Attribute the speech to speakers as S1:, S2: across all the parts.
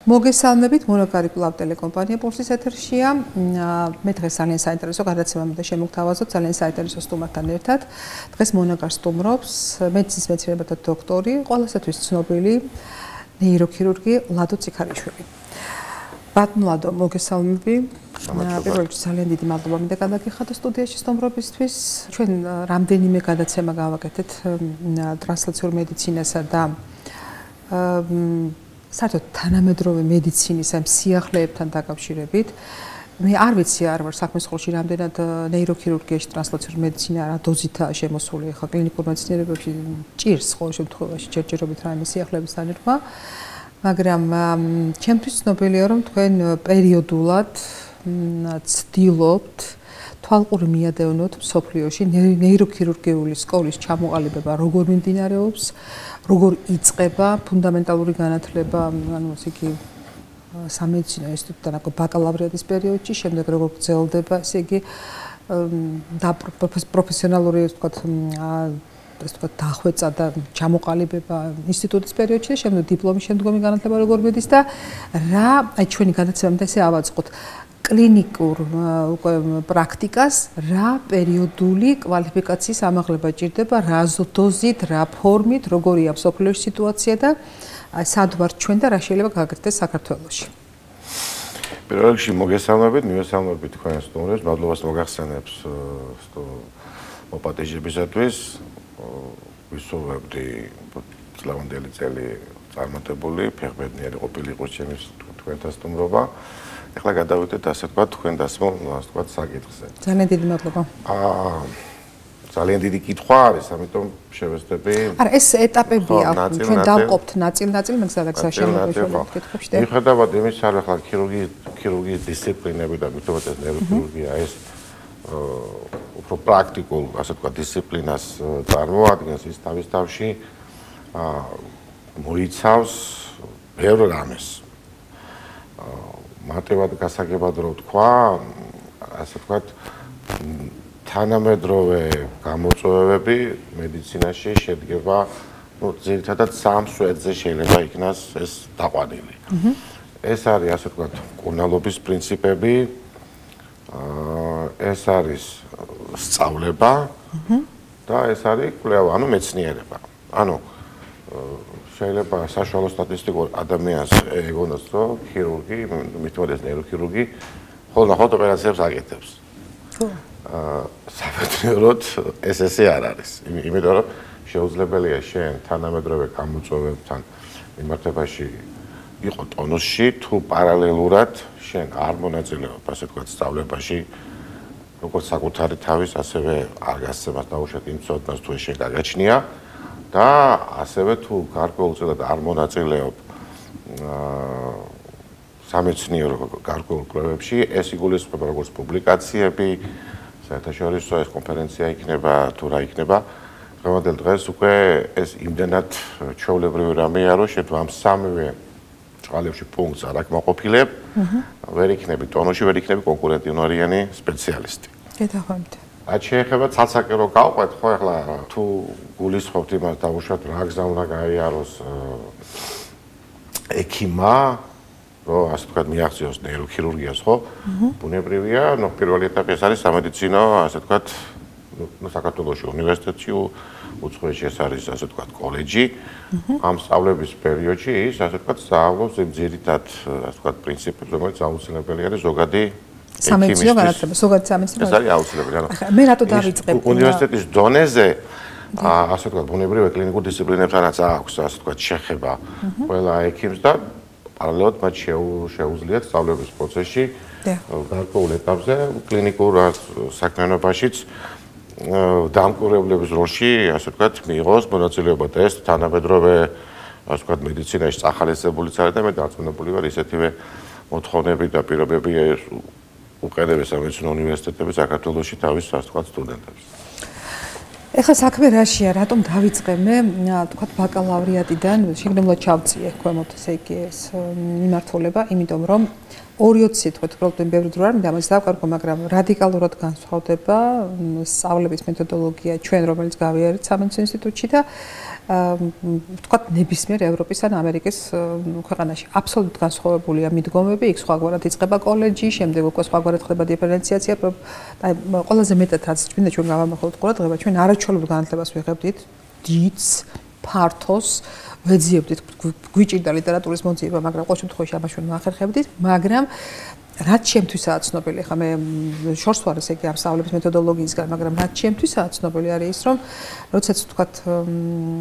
S1: მოგესალმებით, მონაკარი კლავ ტელეკომპანია პულსის ეთერშია. მე დღეს ძალიან საინტერესო გადაცემა მინდა შემოგთავაზოთ ძალიან საინტერესო სტუმართან ერთად. დღეს მონაკარს სტუმრობს მედიცინის მეცნიერებათა დოქტორი, ყველასათვის ცნობილი ნეიროქირურგი ლადო ციქარიშვილი. ბატონო ლადო, მოგესალმები. პირველ რიგში ძალიან დიდი მადლობა მინდა გადაგიხადო სტუდიაში სტუმრობისთვის. ჩვენ რამდენიმე გადაცემა გავაკეთეთ ტრანსლაციურ მედიცინასა და საერთოდ თანამედროვე მედიცინის ამ სიახლეებთან დაკავშირებით მე არ ვიცი არ ვარ საქმის ხოლში რამდენად ნეიროქირურგიაში ტრანსლაციურ მედიცინა რა დოზითაა შემოსული ხა კლინიკურ მეცნიერებებში ჭირს ყოველ შემთხვევაში ჯერჯერობით რაიმე სიახლეების დანერგვა მაგრამ ჩემთვის ცნობილია რომ თქვენ პერიოდულად ცდილობთ თვალყური მიადევნოთ მსოფლიოში ნეიროქირურგიული სკოლის ჩამოყალიბება როგორ მიმდინარეობს როგორ იწყება ფუნდამენტალური განათლება, ანუ ესე იგი სამედიცინო ინსტიტუტთან აქ ბაკალავრიატის პერიოდში, შემდეგ როგორ გრძელდება, ესე იგი და პროფესიონალური დახვეწა და ჩამოყალიბება ინსტიტუტის პერიოდში და შემდეგ დიპლომის შემდგომი განათლება როგორ მიდის და რა აი ჩვენი გადაცემა ესე ავაწყოთ კლინიკურ პრაქტიკას რა პერიოდული კვალიფიკაციის ამაღლება ჭირდება, რა დოზით, რა ფორმით, როგორია მსოფლიოში სიტუაცია და სად ვართ ჩვენ და რა შეიძლება გაგრძელდეს საქართველოში.
S2: პირველ რიგში მოგესალმებით, მივესალმებით თქვენ სტუმრებს, მადლობას მოგახსენებს მოპატიჟებისათვის. ვისურვებდი წლევანდელი წელი წარმატებული, ფეხბედნიერი ყოფილიყო ჩემი თქვენთან სტუმრობა. ეხლა გადავიდეთ ასე ვთქვათ თქვენ დასმულ ასე ვთქვათ საკითხზე.
S1: ძალიან დიდი მადლობა.
S2: ძალიან დიდი კითხვა არის, ამიტომ შევეცდები.
S1: არა, ეს ეტაპებია. ჩვენ დავყოფთ ნაწილ-ნაწილ, მე გზადაგზა შემოვიშვათ კითხვებში.
S2: მიუხედავად იმისა, რომ ახლა ქირურგიის დისციპლინები და მithomot ეს ნეიროქირურგია ეს უფრო პრაქტიკულ ასე ვთქვათ დისციპლინას წარმოადგენს ის თავის თავში მოიცავს ბევრ რამეს. მარტივად გასაგებად რო ვთქვა, ასე ვთქვათ, თანამედროვე გამოწვევები მედიცინაში შედგება, ძირითადად სამ სვეტზე შეიძლება იქნას ეს დაყვანილი. ეს არის ასე ვთქვათ, მკურნალობის პრინციპები, ეს არის სწავლება და ეს არის კვლევა, ანუ მეცნიერება. ანუ შეიძლება საშუალო სტატისტიკურ ადამიანს ეგონოს, რომ ქირურგი, მithomot ეს ნეიროქირურგი, ხოლმე ოპერაციებს აკეთებს. საბედნიეროდ ესე არ არის. იმიტომ რომ შეუძლებელია შენ თანამედროვე გამოწვევებთან მიმართებაში იყო ტონუსში, თუ პარალელურად შენ არ მონაწილეობ, ასე ვთქვათ, სწავლებაში, როგორც საკუთარი თავის, ასევე არ გასცემას დაუშვათ იმ ცოდნას, თუ შენ გაგაჩნია. და ასევე თუ გარკვეულწილად არ მონაწილეობ სამეცნიერო გარკვეულ კვლევებში, ეს იგულისხმება როგორც პუბლიკაციები, საერთაშორისო ეს კონფერენცია იქნება, თუ რა იქნება. დღევანდელ დღეს უკვე ეს იმდენად ჩვეულებრივი რამეა, რომ შენ ამ სამივე წყალებში პუნქტს არ აკმაყოფილებ, ვერ იქნები ტონოში, ვერ იქნები კონკურენტუნარიანი სპეციალისტი.
S1: გეთახვამთ.
S2: რაც შეეხება ცალსაკე რო გავყვეთ, ხო ახლა თუ გულისხმობთ იმას დავუშვათ რა გზა უნდა გაიაროს ექიმმა, რომ ასე ვთქვათ მიაღწიოს ნეიროქირურგიას, ხო? ბუნებრივია, ნუ პირველი ეტაპი ეს არის სამედიცინო, ასე ვთქვათ, ნუ საქართველოში უნივერსიტეტში უცხოეთში ეს არის ასე ვთქვათ კოლეჯი. ამ სწავლების პერიოდში ის ასე ვთქვათ სწავლობს იმ ძირითად ასე ვთქვათ პრინციპებს, რომელიც აუცილებელი არის ზოგადი
S1: სამედიცინო განათლება, ზოგადად სამედიცინო.
S2: ეს არის აუცილებელი, ანუ
S1: მე რატო დავიწყებ
S2: უნივერსიტეტის დონეზე ასე ვთქვათ, ბუნებრივი კლინიკურ დისციპლინებთანაც აქვს ასე ვთქვათ შეხება ყველა ექიმს და პარალელურად მათ შეუძლიათ სწავლების პროცესში გარკვეულ ეტაპზე კლინიკურ საქმიანობაშიც დამკვირვებლების როლში ასე ვთქვათ მიიღოს მონაწილეობა და ეს თანამედროვე ასე ვთქვათ მედიცინაში წახალისებულიც არის და მე დარწმუნებული ვარ ისეთივე მოთხოვნები და პირობები უყენებს სამედიცინო უნივერსიტეტები საქართველოში თავის ასე ვთქვათ სტუდენტებს.
S1: ეხლა საქმე რაშია, რატომ დავიწყე მე, თქვათ ბაკალავრიატიდან, შეგნებულად ჩავწიე ქვემოთ, ესე იგი ეს მიმართულება, იმიტომ რომ 2-20 თვით უბრალოდ ბევრი დრო არ მინდა ამას დავკარგო, მაგრამ რადიკალურად განსხვავდება სწავლების მეთოდოლოგია ჩვენ, რომელიც გავიარეთ სამედიცინო ინსტიტუტში და ვთქვათ, ნებისმიერ ევროპის ან ამერიკის ქვეყანაში. აბსოლუტურად განსხვავებულია მიდგომები, იქ სხვაგვარად იწყება კოლეჯი, შემდეგ უკვე სხვაგვარად ხდება დიფერენციაცია. აი, ყველაზე მეტად რაც მინდა ჩვენ გავამახვილოთ ყურადღება, ჩვენ არაჩვეულებრივ განათლებას ვიღებდით, დიდს, ფართოს, ვეძიებდით, გვიჭირდა ლიტერატურის მოძიება, მაგრამ ყოველ შემთხვევაში ამას ჩვენ ვახერხებდით, მაგრამ რაც ჩემთვისაა ცნობილი, ხა მე შორს ვარ ესე იგი ამ სწავლების მეთოდოლოგიისგან, მაგრამ რაც ჩემთვისაა ცნობილი არის ის, რომ როდესაც ვთქვათ,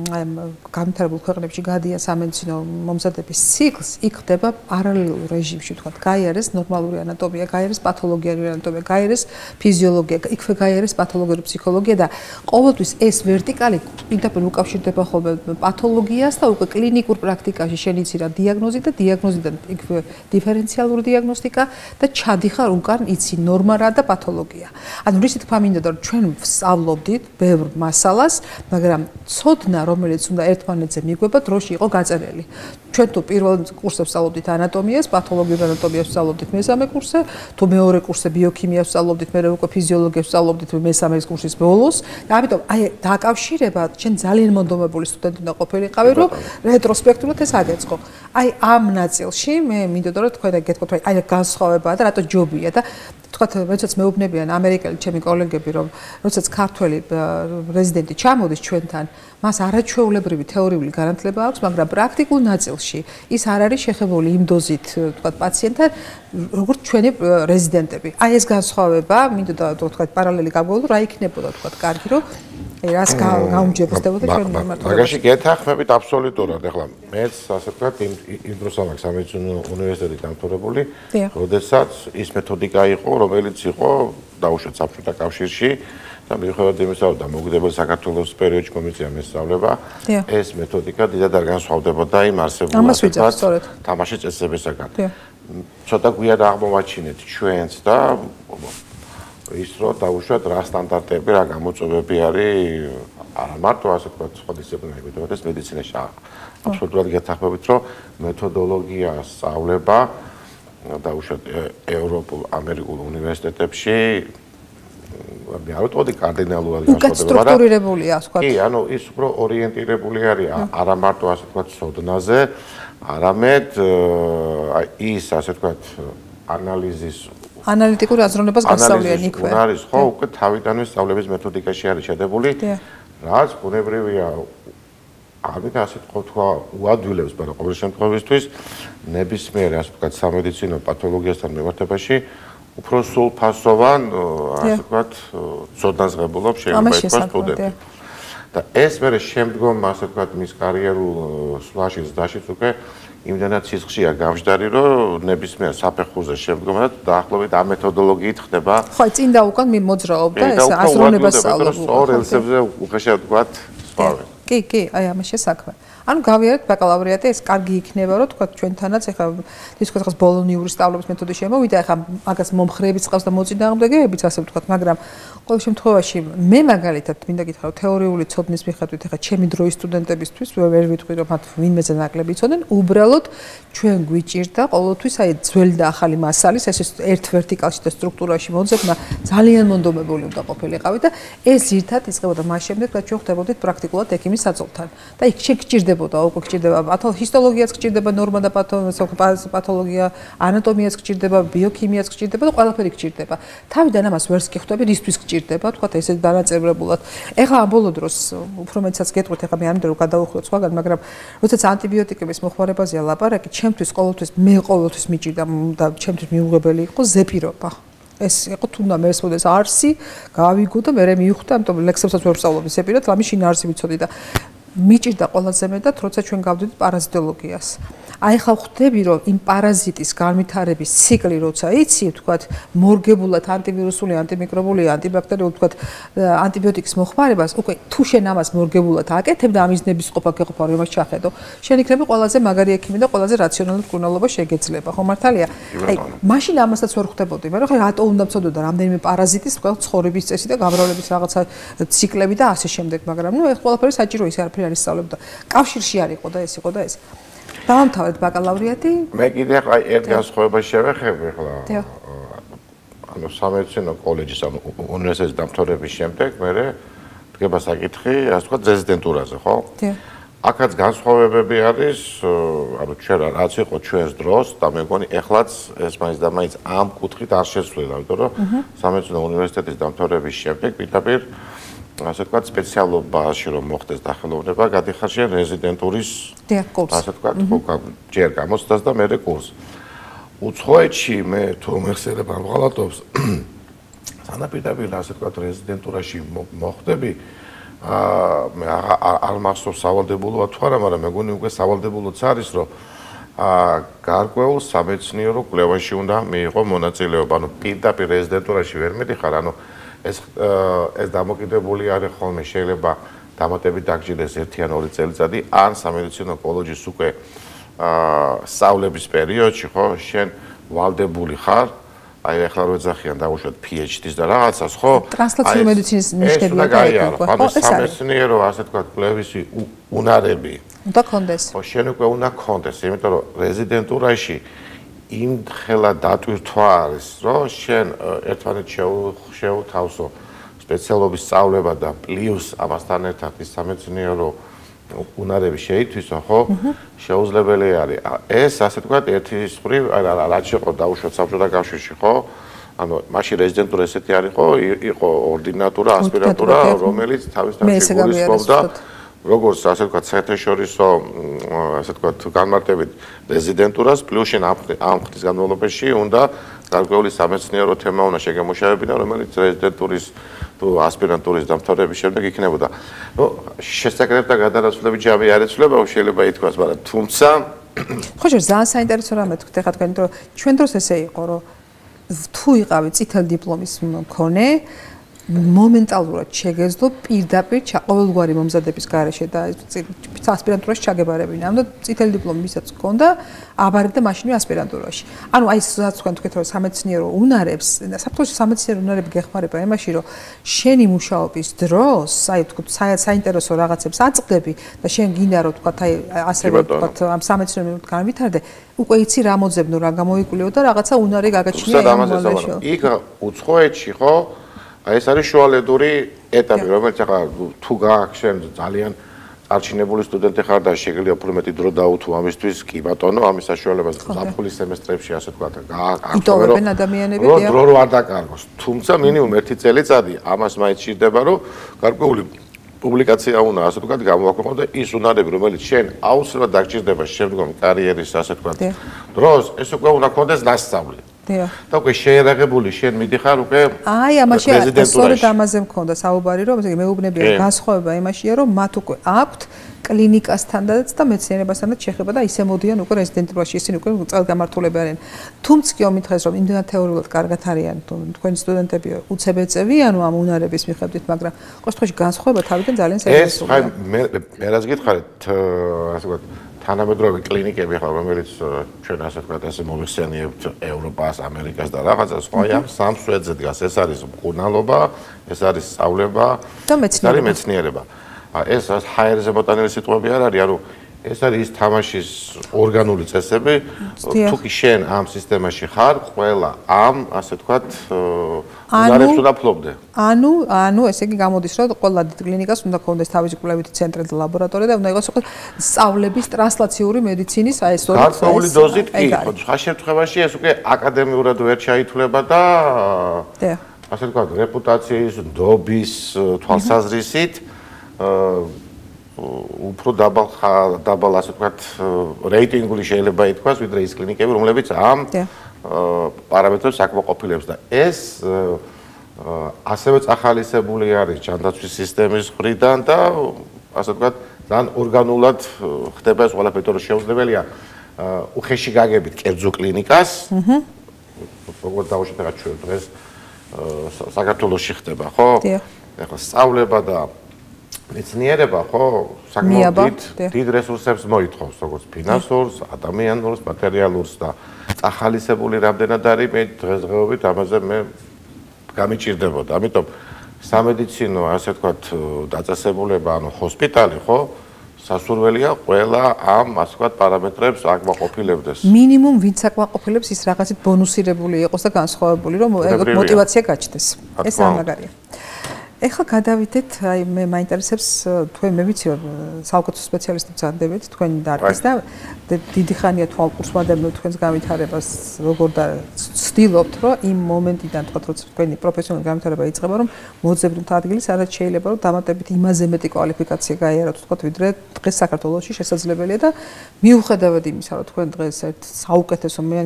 S1: აი ამ განვითარებულ ქვეყნებში გადიან სამედიცინო მომზადების ციკლს, იქ ხდება პარალელურ რეჟიმში, ვთქვათ, გაიარეს ნორმალური ანატომია, გაიარეს პათოლოგიური ანატომია, გაიარეს ფიზიოლოგია, იქვე გაიარეს პათოლოგიური ფსიქოლოგია და ყოველთვის ეს ვერტიკალი პირდაპირ უკავშირდება ხოლმე პათოლოგიას და უკვე კლინიკურ პრაქტიკაში შენიცირა დიაგნოზი და დიაგნოზიდან იქვე დიფერენციალური დიაგნოსტიკა და ჩადიხარ უკან იცი ნორმა რა და პათოლოგია. ანუ რისი თქმა მინდა რომ ჩვენ ვსწავლობდით ბევრ მასალას, მაგრამ ცოდნა რომელიც უნდა ერთმანეთზე მიგვება დროში იყო გაწერილი. ჩვენ თუ პირველ კურსზე ვსწავლობდით ანატომიას, პათოლოგიურ ანატომიას ვსწავლობდით მესამე კურსზე, თუ მეორე კურსზე ბიოქიმიას ვსწავლობდით, მე უკვე ფიზიოლოგიას ვსწავლობდით მესამე კურსის ბოლოს. და ამიტომ აი დაკავშირება ჩვენ ძალიან მონდომებული სტუდენტი უნდა ყოფილიყავი, რომ რეტროსპექტულად ეს აგეწყო. აი ამ ნაწილში მე მინდოდა რომ თქვენ გეტყვით, აი განსხვავებაა და რატო ჯობია და თქვათ, როდესაც მეუბნებიან ამერიკელი ჩემი კოლეგები, რომ როდესაც ქართველი რეზიდენტი ჩამოდის ჩვენთან, მას არაჩვეულებრივი თეორიული განათლება აქვს, მაგრამ პრაქტიკულ ნაწილში ის არ არის შეხებული იმ დოზით, თქვათ, პაციენტთან, როგორც ჩვენი რეზიდენტები. აი ეს განსხვავება, მინდოდა თქვათ, პარალელი გავგონო, რა იქნებოდა, თქვათ, კარგი, რომ რას გაუმჯობესდებოდა ჩვენ მიმართულებით.
S2: მაგაში გეთანხმებით აბსოლუტურად. ეხლა მეც ასე ვთქვათ, იმ დროს ამაქვს სამედიცინო უნივერსიტეტი დამთავრებული, როდესაც ის მეთოდიკა იყო, რომელიც იყო დაუშვათ საბჭოთა კავშირში და მიუხედავად იმისა, რომ დამოუკიდებელ საქართველოს პერიოდში კომისია მესწავლება, ეს მეთოდიკა დიდად არ განსხვავდებოდა იმ არსებულ თამაშის წესებისაგან. ცოტა გვიან აღმოვაჩინეთ ჩვენც და ის რომ დაუშვათ რა სტანდარტები, რა გამოწვევები არის არა მარტო ასე ვთქვათ სხვა დისციპლინებში, თუმცა მედიცინაში აბსოლუტურად გეთანხმებით, რომ მეთოდოლოგიას სწავლება დაუშვათ ევროპულ, ამერიკულ უნივერსიტეტებში მე არ ვთქვი კარდინალურად
S1: განსხვავდება, სტრუქტურირებულია, ასე ვთქვათ.
S2: კი, ანუ ის უფრო ორიენტირებული არის არა მარტო ასე ვთქვათ სოდნაზე, არამედ ის ასე ვთქვათ ანალიზის
S1: ანალიტიკური აზროვნებას გასწავლიან იქვე.
S2: არის ხო, უკვე თავიდანვე სწავლების მეთოდიკაში არის შედებული, რაც ბუნებრივია ამით ასე თქვა უადვილებს, მაგრამ ყოველ შემთხვევაში ნებისმიერ ასე ვთქვათ სამედიცინო პათოლოგიასთან მიმართებაში უფრო სრულფასოვან ასე ვთქვათ ცოდნას ღებულობს შეიძლება ითქვას სტუდენტი. და ეს მე შემდგომ ასე ვთქვათ მის კარიერულ სვლაში ზრდაშიც უკვე იმდანაც სისხლშია გამჟდარი, რომ ნებისმიერ საფეხურზე შემდგომად დაახლოებით ამ მეთოდოლოგიით ხდება.
S1: ხო, წინ და უკან მოძრაობდა ეს აზროვნებას სწავლობდა.
S2: სწორ ელსებზე უხეშად ვთქვათ სწავლე.
S1: კი, აი ამაში საქმე. ანუ გავიარეთ ბაკალავრიატი, ეს კარგი იქნება, რომ თქვა ჩვენთანაც ეხლა თითქოს ბოლონიური სწავლების მეთოდი შემოვიდა, ეხლა მაგას მომხრეებიც ყავს და მოწინააღმდეგეებიც ასე ვთქვათ, მაგრამ ყოველ შემთხვევაში მე მაგალითად მინდა გითხრა, რომ თეორიული ცოდნის მიხედვით ეხლა ჩემი დროის სტუდენტებისთვის ვერ ვიტყვი, რომ მათ ვინმეზე ნაკლები იცოდნენ, უბრალოდ ჩვენ გვიჭირდა ყოველთვის აი ძველი და ახალი მასალის ეს ერთ ვერტიკალში და სტრუქტურაში მოძებნა ძალიან მონდომებული უნდა ყოფილიყავი და ეს ზირთად იწყებოდა მას შემდეგ, რაც ჩვენ ხდებოდით პრაქტიკულად ექიმის საძოვთან და იქ შეგჭირდებოდა, უკვე გჭირდება ჰისტოლოგიაც გჭირდება, ნორმა და პათოლოგია, ანატომიაც გჭირდება, ბიოქიმიაც გჭირდება და ყველაფერი გჭირდება. თავიდან ამას ვერც კი ხვდები, რისთვის გჭირდება, თქვა ესე დანაწევრებულად. ეხლა ამ ბოლო დროს უფრო მეცაც გეტყვით, ეხლა მე არ მინდა რომ გადავუხლოთ სხვაგან, მაგრამ როდესაც ანტიბიოტიკების მოხმარებაზეა ლაპარაკი, ჩემთვის ყოველთვის მიჭირდა და ჩემთვის მიუღებელი იყო ზეპირობა. ეს იყო თუნდა მე ესმოდეს არსი, გავიგო და მე მივხვდა, ამიტომ ლექსებსაც ვერ ვსწავლობ ზეპირად, ამის შინ არსი ვიცოდი და მიჭირდა ყველაზე მეტად, როცა ჩვენ გავდივით პარაზიტოლოგიას. აი ხა ხვდები, რომ იმ პარაზიტის განვითარების ციკლი როცა იცი, ვთქვათ, მორგებულად ანტივირუსული, ანტიმიკრობული, ანტიბაქტერიული, ვთქვათ, ანტიბიოტიკის მოხმარებას, უკვე თუ შენ ამას მორგებულად აკეთებ და ამის ნებისყოფა გეყოფა რომ იმას ჩახედო, შენ იქნები ყველაზე მაგარი ექიმი და ყველაზე რაციონალური მკურნალობა შეგეძლება, ხო მართალია? აი, მაშინ ამასაც ვერ ხვდებოდი, მე რომ ხა რატო უნდა მწოდოდა რამდენიმე პარაზიტის ყველა ცხოვრების წესი და გამრავლების რაღაცა ციკლები და ასე შემდეგ, მაგრამ ნუ ეს ყველაფერი საჭირო ის არაფერი არის სწავლებდა. კავშირში არ იყო და ეს იყო და ეს. დავამთავრეთ ბაკალავრიატი.
S2: მე კიდე ახლა ერთ განსხვავებას შევეხები ახლა. ანუ სამედიცინო კოლეჯის ანუ უნივერსიტეტის დამთავრების შემდეგ მე დგება საკითხი, ასე ვთქვათ, რეზიდენტურაზე, ხო? აქაც განსხვავებები არის, ანუ ჩვენ რაც იყო ჩვენს დროს და მე მგონი ეხლაც ეს მაინც და მაინც ამ კუთხით არ შეცვლილა, იმიტომ რომ სამეცნიერო უნივერსიტეტის დამთავრების შემდეგ პირდაპირ ასე ვთქვათ სპეციალობაში რომ მოხდეს დახელოვნება, გადიხარშია რეზიდენტურის კურსი. ასე ვთქვათ, ჯერ გამოცდას და მერე კურსი. უცხოეთში მე თუ მეხსენებ ამ ღალატობს სანაპირდაპირ ასე ვთქვათ რეზიდენტურაში მოხდები მე არ მახსოვს სავალდებულოა თუ არა, მაგრამ მეგონი უკვე სავალდებულოც არის, რომ გარკვეულ სამეცნიერო კვლევაში უნდა მიიღო მონაწილეობა, ანუ პირდაპირ რეზიდენტურაში ვერ მიდიხარ, ანუ ეს დამოკიდებული არის ხოლმე შეიძლება დამატებით დაგჭირდეს 1 ან 2 წელიწადი, ან სამედიცინო კოლეჯის უკვე სწავლების პერიოდში ხო შენ ვალდებული ხარ, აი ახლა რო ეძახიან დავუშვათ PhD-ს და რაღაცას, ხო?
S1: ტრანსლაციური მედიცინის ნიშნებია და ეკო,
S2: ხო? სამეცნიერო ასე ვთქვათ კვლევისი უნარები
S1: უნდა კონდეს.
S2: ხო, შენ უკვე უნდა კონდეს, იმიტომ რომ რეზიდენტურაში იმ ხელა დატვირთვა არის, რომ შენ ერთმანეთს შეუთავსო სპეციალობის სწავლება და პლუს ამასთან ერთად ის სამეცნიერო უნარები შეითვისო, ხო? შეუძლებელი არის. ეს ასე ვთქვათ ერთი მხრივ რაც იყო დაუშვათ საბჭოთა კავშირში, ხო? ანუ მაშინ რეზიდენტურა ესეთი არ იყო ორდინატურა, ასპირანტურა, რომელიც თავისთავად გულისხმობდა როგორც ასე ვთქვათ საერთაშორისო ასე ვთქვათ განმარტებით რეზიდენტურას პლუს შენ ამ ხნის განმავლობაში უნდა გარკვეული სამეცნიერო თემა უნდა შეგემუშავებინა, რომელიც რეზიდენტურის თუ ასპირანტურის დამთავრების შემდეგ იქნებოდა. ნუ შესაძლებლად გადარაცვლები ჯამი არ ეცვლება, შეიძლება ითქვას, მაგრამ თუმცა
S1: ხო შეიძლება ძალიან საინტერესო რამე თქვით ახლა თქვენ, იმიტომ რომ ჩვენ დროს ესე იყო, რომ თუ იყავი წითელი დიპლომის მქონე მომენტალურად შეგეძლო პირდაპირ ყოველგვარი მომზადების გარეშე და ასპირანტურაში ჩაგებარებინა. ანუ წითელი დიპლომი ვისაც ჰქონდა, აბარებდა მაშინვე ასპირანტურაში. ანუ აი სადაც თქვენ თქვით რომ სამეცნიერო უნარებს, საქართველოში სამეცნიერო უნარები გეხმარება იმაში, რომ შენი მუშაობის დროს, აი თქვით საინტერესო რაღაცებს აწყდები და შენ გინდა რომ თქვათ აი ასევე თქვათ ამ სამეცნიერო განვითარდე, უკვე იცი რა მოძებნო, რა გამოიკვლევო და რაღაცა უნარი გაგაჩნია ამ მომავალში.
S2: იქ უცხოეთში ხო ეს არის შუალედური ეტაპი, რომელიც ახლა თუ გააქვს შენ ძალიან წარჩინებული სტუდენტი ხარ და შეგიძლია უფრო მეტი დრო დაუთო ამისთვის, კი ბატონო, ამის საშუალებას ზაფხულის სემესტრებში ასე ვთქვათ,
S1: იტოვებენ ადამიანები,
S2: დრო რო არ დაკარგოს. თუმცა მინიმუმ 1 წელიწადი ამას მაინც ჭირდება, რომ გარკვეული პუბლიკაცია უნდა ასე ვთქვათ გამოაქვეყნო და ის უნარები, რომელიც შენ აუცილებლად დაგჭირდება შემდგომი კარიერის ასე ვთქვათ დროს, ეს უკვე უნდა კონდეს დასწავლი. და უკვე შეერაღებული შენ მიდიხარ უკვე
S1: აი ამაში სწორედ ამაზე მქონდა საუბარი, რომ მეუბნებიან განსხვავება იმაშია, რომ მათ უკვე აქვთ კლინიკასთანაც და მეცნიერებასთანაც შეხება და ისე მოდიან უკვე რეზიდენტურაში, ისინი უკვე წელგამართულები არიან. თუმცა კი ომითხეს, რომ იმდენად თეორიულად კარგად არიან თქვენი სტუდენტები უცებეწევი, ანუ ამ უნარების მიხედვით, მაგრამ ყოველთვის განსხვავება თავიდან ძალიან სერიოზულია.
S2: ეს მე რაც გითხარით, ასე ვთქვათ თანამედროვე კლინიკები ახლა რომელიც ჩვენ ასე ვთქვათ ასე მოიხსენიებთ ევროპას, ამერიკას და რაღაცას, ხო აი ამ სამ სვეტზე დგას. ეს არის მკურნალობა, ეს არის სწავლება
S1: და
S2: მეცნიერება. ეს ჰაერზე მოტანილი სიტყვები არ არის, ანუ ეს არის ის თამაშის ორგანული წესები, თუ კი შენ ამ სისტემაში ხარ, ყველა ამ ასე ვთქვათ უნარებს უნდა ფლობდე.
S1: ანუ ესე იგი გამოდის, რომ ყველა დიდ კლინიკას უნდა ქონდეს თავისი კვლევითი ცენტრი და ლაბორატორია და უნდა იყოს სწავლების ტრანსლაციური მედიცინის აი ეს
S2: გარკვეული დოზით კი, ხო, სხვა შემთხვევაში ეს უკვე აკადემიურად ვერ ჩაითვლება და ასე ვთქვათ რეპუტაციის, ნდობის თვალსაზრისით უფრო დაბალ ასე ვთქვათ რეიტინგული შეიძლება ითქვას, ვიდრე ის კლინიკები, რომლებიც ამ პარამეტრებს აკმაყოფილებს და ეს ასევე წახალისებული არის ჯანდაცვის სისტემის მხრიდან და ასე ვთქვათ ძალიან ორგანულად ხდება ეს ყველაფერი, რომ შეუძლებელია უხეში გაგებით კერძო კლინიკას, როგორც დავუშვათ ჩვენ დღეს საქართველოში ხდება, ხო? ახლა სწავლება და მეცნიერება ხო საკმაოდ დიდ რესურსებს მოითხოვს, როგორც ფინანსურს, ადამიანურს, მატერიალურს და წახალისებული რამდენად არის მე დღესდღეობით ამაზე მე გამიჭირდებოდა. ამიტომ სამედიცინო ასე ვთქვათ დაწესებულება, ანუ ჰოსპიტალი ხო სასურველია ყველა ამ ასე ვთქვათ პარამეტრებს აკმაყოფილებდეს.
S1: მინიმუმ ვინც აკმაყოფილებს ის რაღაცით ბონუსირებული იყოს და განსხვავებული, რომ ეგრეთ მოტივაცია გაჩნდეს. ეს ამაგარია. ეხლა გადავიდეთ, აი მე მაინტერესებს თქვენ მე ვიცი რომ საუკეთესო სპეციალისტი ბრძანდებით თქვენი დარგის და დიდი ხანია თვალყურს ვადებ თქვენს განვითარებას როგორ და ვცდილობთ რომ იმ მომენტიდან თქვა როცა თქვენი პროფესიონალური განვითარება იწყება რომ მოძებნოთ ადგილის არც შეიძლება რომ დამატებით იმაზე მეტი კვალიფიკაცია გაიაროთ თქვა ვიდრე დღეს საქართველოში შესაძლებელია და მიუხედავად იმისა რომ თქვენ დღეს ერთ საუკეთესო მე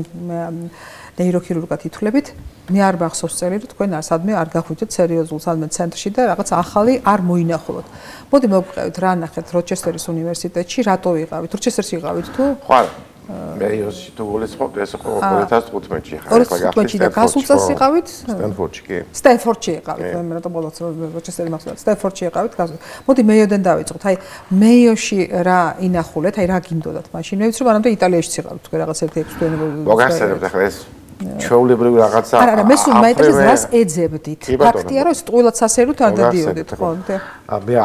S1: ნეიროქირურგად ითვლებით მე არ მახსოვს წელი რომ თქვენ სადმე არ გახვიდეთ სერიოზულ სადმე ცენტრში და რაღაც ახალი არ მოინახულოთ. მოდი მოგყევით რა ნახეთ როჩესტერის უნივერსიტეტში რატო ვიყავით? როჩესტერში იყავით თუ?
S2: ხო მე იოსი თუ გულისხმობ ეს იყო 2015-ში ხარ
S1: ახლა გახსოვთ და გასულ წელს იყავით?
S2: სტენფორდში კი.
S1: სტენფორდში იყავით. მე რატომ ბოლოს როჩესტერი მახსოვს სტენფორდში იყავით გასულ. მოდი მეიოდან დავიწყოთ. აი მეიოში რა ინახულეთ? აი რა გინდოდათ მაშინ? მე ვიცი რომ არამედ იტალიაშიც იყავით თქვენ რაღაც ერთი 6 თვე.
S2: მოგახსენებთ ახლა ეს ჩვეულებრივი რაღაცა
S1: არა მე სულ მაინტერესებს რას ეძებდით ფაქტია რომ სტყუილად სასერუთ არ დადიოდით ხო
S2: მე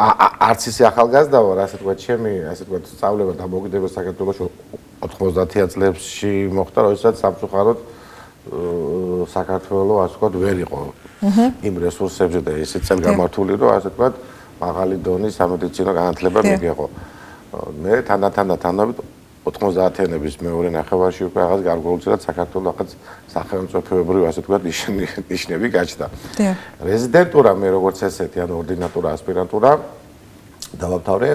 S2: არც ისე ახალგაზრდა ვარ ასე თქვა ჩემი ასე თქვა სწავლება და მოგიდება საქართველოში 90-იან წლებში მოხდა როდესაც სამწუხაროდ საქართველო ასე თქვა ვერ იყო იმ რესურსებზე და ისე წელგამართული რომ ასე თქვა მაღალი დონის სამედიცინო განათლება მიგეყო მე თანადამად 90-იანების მეორე ნახევარში უკვე რაღაც გარკვეულწილად საქართველოს რაღაც სახელმწიფოებრივი ასე თქვა ნიშნები გაჩნდა. რეზიდენტურა მე როგორც ესეთი ან ორდინატურა, ასპირანტურა დავამთავრე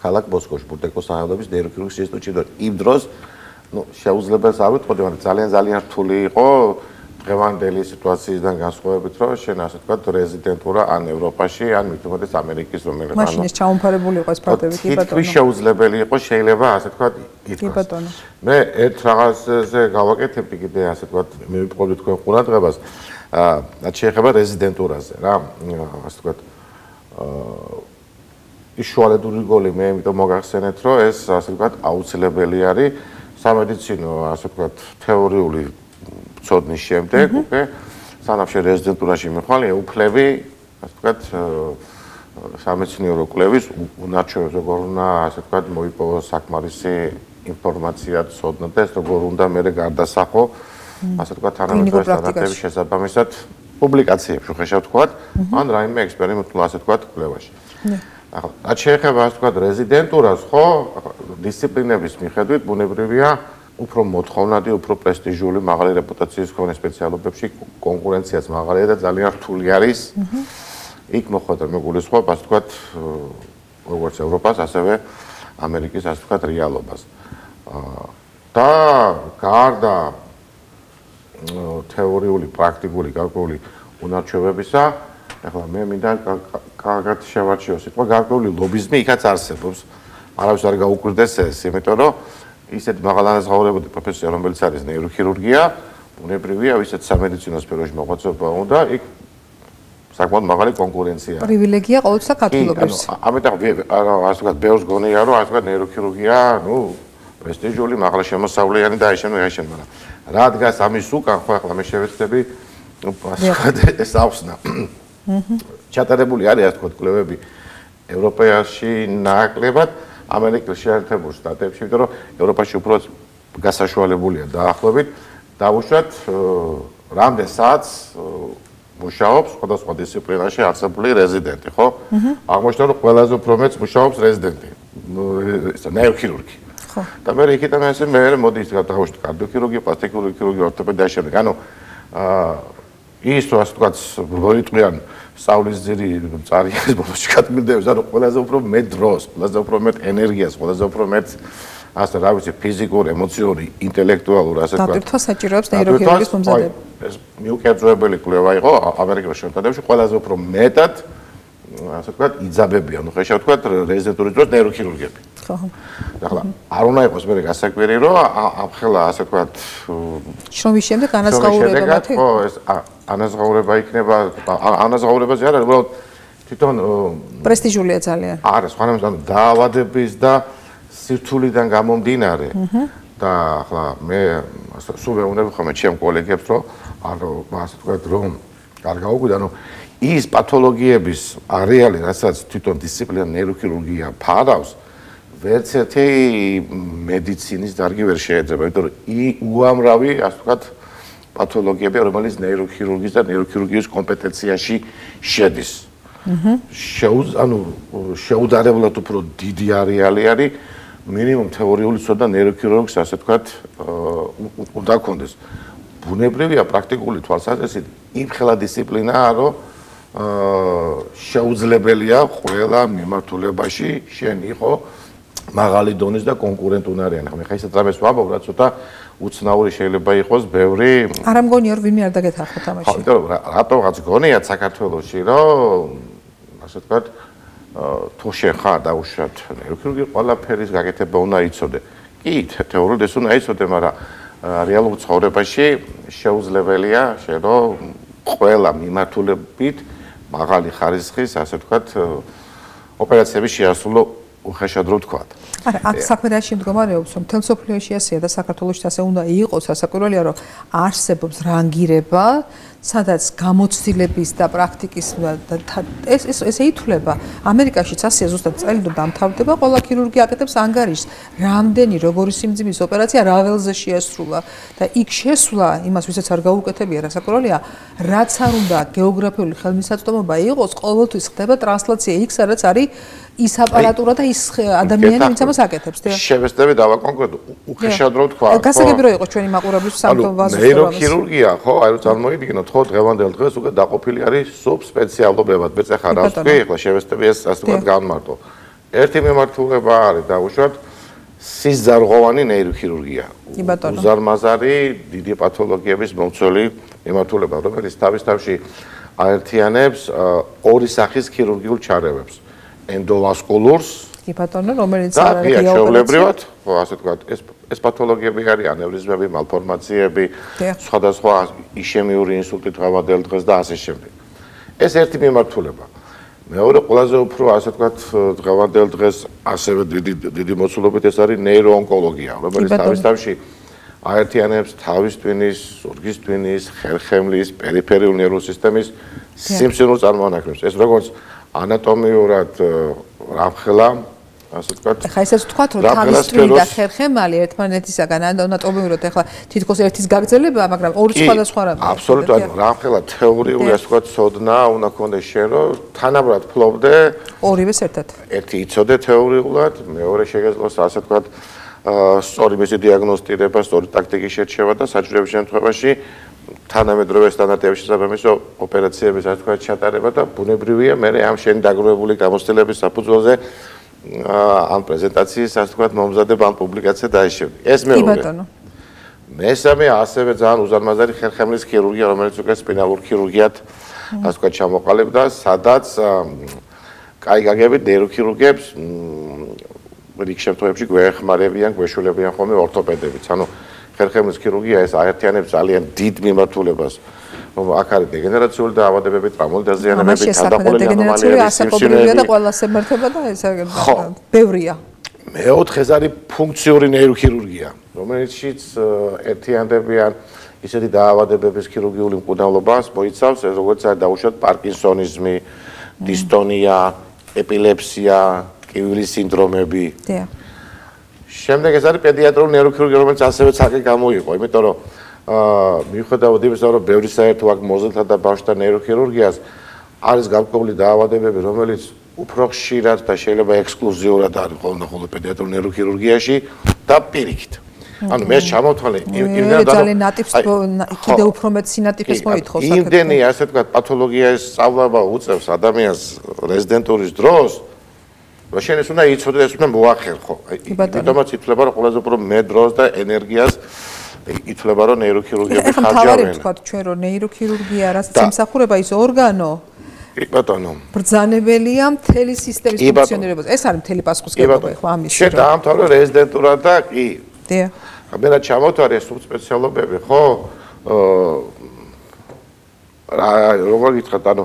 S2: ქალაქ მოსკოვში, ბურდეკოს სახელობის ნეიროქირურგიის ინსტიტუტში და იმ დროს შეუძლებელს არ ვიტყოდი, მაგრამ ძალიან რთული იყო დღევანდელი სიტუაციიდან განსხვავებით, რომ შენ ასე თქვა რეზიდენტურა ან ევროპაში, ან მით უმეტეს ამერიკის რომელიღაც
S1: მაშინ ეს ჩაუმფარებული იყო ეს ფაქტები, კი ბატონო.
S2: თითქმის შეუძლებელი იყო შეიძლება ასე თქვა ითქვას. კი ბატონო. მე ერთ რაღაცზე გავაკეთებდი კიდე ასე თქვა მე ვიტყოდი თქვენ ყურადღებას, რაც შეეხება რეზიდენტურაზე რა, ასე თქვა ის შუალედური გოლი მე იმიტომ მოგახსენეთ, რომ ეს ასე თქვა აუცილებელი არის სამედიცინო ასე თქვა თეორიული ცოდნის შემდეგ უკვე სანამ რეზიდენტურაში მიხვალე უფლები ასე ვთქვათ სამეცნიერო კვლევის უნარჩვევებს როგორ უნდა ასე ვთქვათ მოიპოვოს საკმარისი ინფორმაცია ცოდნა და ეს როგორ უნდა მე გარდასახო ასე ვთქვათ თანამედროვე სტანდარტების შესაბამისად პუბლიკაციებში ხეშავ ვთქვათ ან რაიმე ექსპერიმენტულ ასე ვთქვათ კვლევაში ახლა რაც შეეხება ასე ვთქვათ რეზიდენტურას ხო დისციპლინების მიხედვით ბუნებრივია უფრო მოთხოვნადი, უფრო პრესტიჟული, მაღალი რეპუტაციის მქონე სპეციალობებში კონკურენციაც მაღალია და ძალიან რთული არის. იქ მოხვდა მე გულისხმობ, ასე ვთქვათ, როგორც ევროპას, ასევე ამერიკის, ასე ვთქვათ, რეალობას. და გარდა თეორიული, პრაქტიკული, გარკვეული უნარჩვევებისა, ახლა მე მინდა კარგად შევარჩიო სიტყვა, გარკვეული ლობიზმი იქაც არსებობს. არავის არ გაუკვირდეს ეს, იმიტომ რომ ისეთ მაღალანაზღაურებადი პროფესია, რომელიც არის ნეიროქირურგია, ბუნებრივია, ისეთ სამედიცინო სფეროში მოღვაწეობა უნდა, იქ საკმაოდ მაღალი კონკურენცია.
S1: პრივილეგია ყოველთვის საქართველოს.
S2: ამიტომ ასე ვთქვათ, ბევრს გონია, რომ ასე ვთქვათ, ნეიროქირურგია, პრესტიჟული, მაღლა შემოსავლიანი და აი შენ, მაგრამ რა დგას ამის უკან, ხო ახლა მე შევეცდები, ასე ვთქვათ, ეს ახსნა. ჩატარებული არის ასე ვთქვათ, კვლევები ევროპაში ნაკლებად ამერიკის შეერთებულ შტატებში, იმიტომ რომ ევროპაში უფრო გასაშუალებულია დაახლოებით დავუშვათ რამდენ საათს მუშაობს სხვადასხვა დისციპლინაში არსებული რეზიდენტი, ხო? აღმოჩნდა რომ ყველაზე უფრო მეტს მუშაობს რეზიდენტი, ნეიროქირურგი. ხო. და მე იქიდან ესე მე მოდი დავუშვათ კარდიოქირურგია, პლასტიკური ქირურგია, ორთოპედია შემდეგ. ანუ ის რო ასე ვთქვათ როიტყვიან სწავლის ძირი წარიეს ბოლოში გატკბილდებს, ანუ ყველაზე უფრო მეტ დროს, ყველაზე უფრო მეტ ენერგიას, ყველაზე უფრო მეტ ასე რა ვიცი, ფიზიკურ, ემოციური, ინტელექტუალურ ასე ვთქვათ. დატვირთვა საჭიროებს ნეიროქირურგიის მომზადება. ეს მიუკერძოებელი კვლევა იყო ამერიკის შეერთებებში, ყველაზე უფრო მეტად ასე ვთქვათ, იძაბებიან, ну, ხეშავ ვთქვათ, რეზიდენტურის დროს ნეიროქირურგები. ხო. ახლა არ უნდა იყოს მე გასაკვირი, რომ ამ ხელა ასე ვთქვათ,
S1: შრომის შემდეგ ანაზღაურება მათი?
S2: ხო, ეს ანაზღაურება იქნება, ანაზღაურებაზე არ არის, უბრალოდ თვითონ
S1: პრესტიჟულია ძალიან.
S2: არა, სხვანაირად დაავადების და სირთულიდან გამომდინარე. და ახლა მე სულ ვეუბნები ხოლმე ჩემ კოლეგებს, რომ ასე ვთქვათ, რომ არ გაუკვირდა, ანუ ის პათოლოგიების არეალი, რასაც თვითონ დისციპლინა ნეიროქირურგია ფარავს, ვერც ერთი მედიცინის დარგი ვერ შეეძება, იმიტომ რომ უამრავი, ასე ვთქვათ, პათოლოგიები, რომელიც ნეიროქირურგიის და ნეიროქირურგიის კომპეტენციაში შედის. შეუდარებლად უფრო დიდი არეალი არის მინიმუმ თეორიული ცოდნა ნეიროქირურგს ასე ვთქვათ უნდა გქონდეს. ბუნებრივია პრაქტიკული თვალსაზრისით იმხელა დისციპლინაა, რომ შეუძლებელია ყველა მიმართულებაში შენ იყო მაღალი დონის და კონკურენტუნარიანი. ხომ ხა ისეთ რამეს ვამბობ, რაც ცოტა უცნაური შეიძლება იყოს, ბევრი
S1: არ მგონია რომ ვინმე არ დაგეთახოთ ამაში.
S2: ხო, იმიტომ რომ რატოღაც გონიათ საქართველოში, რომ ასე ვთქვათ, თუ შენ ხარ დაუშვათ ნეიროქირურგი ყველაფერის გაკეთება უნდა იცოდე. კი, თეორიულად ეს უნდა იცოდე, მაგრამ რეალურ ცხოვრებაში შეუძლებელია შენ რომ ყველა მიმართულებით მაღალი ხარისხის, ასე ვთქვათ, ოპერაციები შეასრულო უხეშად რო ვთქვათ.
S1: არა, აქ საქმე რა შემდგომარეობს, რომ მთელ მსოფლიოში ასეა და საქართველოში ასე უნდა იყოს, სასაკვირველია, რომ არსებობს რანგირება, სადაც გამოცდილების და პრაქტიკის ესე ითვლება. ამერიკაშიც ასეა ზუსტად წელი დამთავრდება, ყველა ქირურგი აკეთებს ანგარიშს, რამდენი როგორი სიმძიმის ოპერაცია რა ველზე შეასრულა და იქ შესვლა იმას ვისაც არ გაუკეთებია, სასაკვირველია, რაც არ უნდა გეოგრაფიული ხელმისაწვდომობა იყოს, ყოველთვის ხდება ტრანსლაცია იქ, სადაც არის ის აპარატურა და ის ადამიანი, ვინც ამას აკეთებს.
S2: შევესწრები დავაკონკრეტო, უხეშად რო ვთქვა.
S1: გასაგები რო იყოს ჩვენი მაყურებლის სამთო ვაზოს.
S2: ნეიროქირურგია, ხო, აი რომ წარმოიდგინოთ, ხო, დღევანდელ დღეს უკვე დაყოფილი არის სუბსპეციალობებად. მეც ახლა რა ვთქვი, ახლა შევესწრები ეს ასე ვთქვათ განმარტო. ერთი მიმართულება არის დაუშვათ სიზარღვოვანი ნეიროქირურგია. უზარმაზარი დიდი პათოლოგიების მომცველი მიმართულება, რომელიც თავის-თავში აერთიანებს ორი სახის ქირურგიულ ჩარევებს. ენდოვასკულურს
S1: კი ბატონო, რომელიც
S2: არის გეოგრაფიულად, ხო, ასე ვთქვათ, ეს პათოლოგიები არის ანევრიზმები, მალფორმაციები, სხვადასხვა იშემიური ინსულტი დღევანდელ დღეს და ასე შემდეგ. ეს ერთი მიმართულება. მეორე ყველაზე უფრო, ასე ვთქვათ, დღევანდელ დღეს ასევე დიდი მოცულობით ეს არის ნეიროონკოლოგია, რომელიც თავის-თავში აერთიანებს თავის ტვინის, ზურგის ტვინის, ხერხემლის, პერიფერიული ნერვული სისტემის სიმსივნურ წარმონაქმნებს. ეს როგორც ანატომიურად რამხელა, ასე ვთქვათ.
S1: ხა ესეც ვთქვათ, რომ თავის ტვინი და ხერხემალი ერთმანეთისაგან ანატომიურად ახლა თითქოს ერთის გაგრძელება, მაგრამ ორი სხვადასხვა რამეა.
S2: აბსოლუტურად, რამხელა თეორიული, ასე ვთქვათ, ცოდნა უნდა გქონდეს შენ, რომ თანაბრად ფლობდე
S1: ორივეს ერთად.
S2: ერთი იცოდე თეორიულად, მეორე შეგეძლოს, ასე ვთქვათ, სწორი მისი დიაგნოსტირება, სწორი ტაქტიკის შერჩევა და საჭიროების შემთხვევაში თანამედროვე სტანდარტების შესაბამისო ოპერაციების ასე ვთქვათ ჩატარება და ბუნებრივია მე ამ შენი დაგროვებული გამოცდილების საფუძველზე ამ პრეზენტაციის ასე ვთქვათ მომზადება ამ პუბლიკაცია დაიშევი. ეს მეორე. მესამე ასევე ძალიან უზარმაზარი ხერხემლის ქირურგია, რომელიც უკვე სპინალურ ქირურგიად ასე ვთქვათ ჩამოყალიბდა, სადაც კაი გაგებით ნეიროქირურგებს რიგ შემთხვევებში გვეხმარებიან, გვეშულებიან ხოლმე ორთოპედებიც. ანუ ხერხემლის ქირურგია ეს აერთიანებს ძალიან დიდ მიმართულებას. აქ არის დეგენერაციული დაავადებები, ტრამული დაზიანებები, თავდაყოლილი ანომალიები,
S1: ასაკობრივია და ყველას ემართება და ეს ბევრია.
S2: მეოთხე არის ფუნქციური ნეიროქირურგია, რომელშიც ერთიანდებიან ისეთი დაავადებების ქირურგიული მკურნალობას, მოიცავს როგორც არის დაუშვათ პარკინსონიზმი, დისტონია, ეპილეფსია, კივილის სინდრომები. შემდეგ ეს არის პედიატრიული ნეიროქირურგია, რომელიც ასევე ცალკე გამოიყო, იმიტომ რომ მიუხედავად იმისა, რომ ბევრი საერთო აქ მოზელთა და ბავშვთა ნეიროქირურგიას არის გარკვეული დაავადებები, რომელიც უფრო ხშირად და შეიძლება ექსკლუზიურად არის ხოლმე პედიატრიული ნეიროქირურგიაში და პირიქით. ანუ მე ჩამოვთვალე
S1: იმდენად ძალიან ნატიფს კიდე უფრო მეტ სინატიფის მოითხოვს
S2: საქართველოს. იმდენი ასე ვთქვათ პათოლოგიის სწავლება უწევს ადამიანს რეზიდენტურის დროს და შენ ეს უნდა იცოდე, ეს უნდა მოახერხო. იმიტომაც ითვლება, რომ ყველაზე უფრო მე დროს და ენერგიას ითვლება, რომ ნეიროქირურგიები ხარჯავენ.
S1: ახლა თავარი ვთქვათ ჩვენ, რომ ნეიროქირურგია რაც იმსახურება ის ორგანო
S2: კი ბატონო.
S1: ბრძანებელია მთელი სისტემის ფუნქციონირებას. ეს არის მთელი პასუხისმგებლობა ხო ამის.
S2: შენ დაამთავრე რეზიდენტურა და კი.
S1: დიახ.
S2: მე რა ჩამოთვალე სუბსპეციალობები, ხო? როგორ გითხრათ, ანუ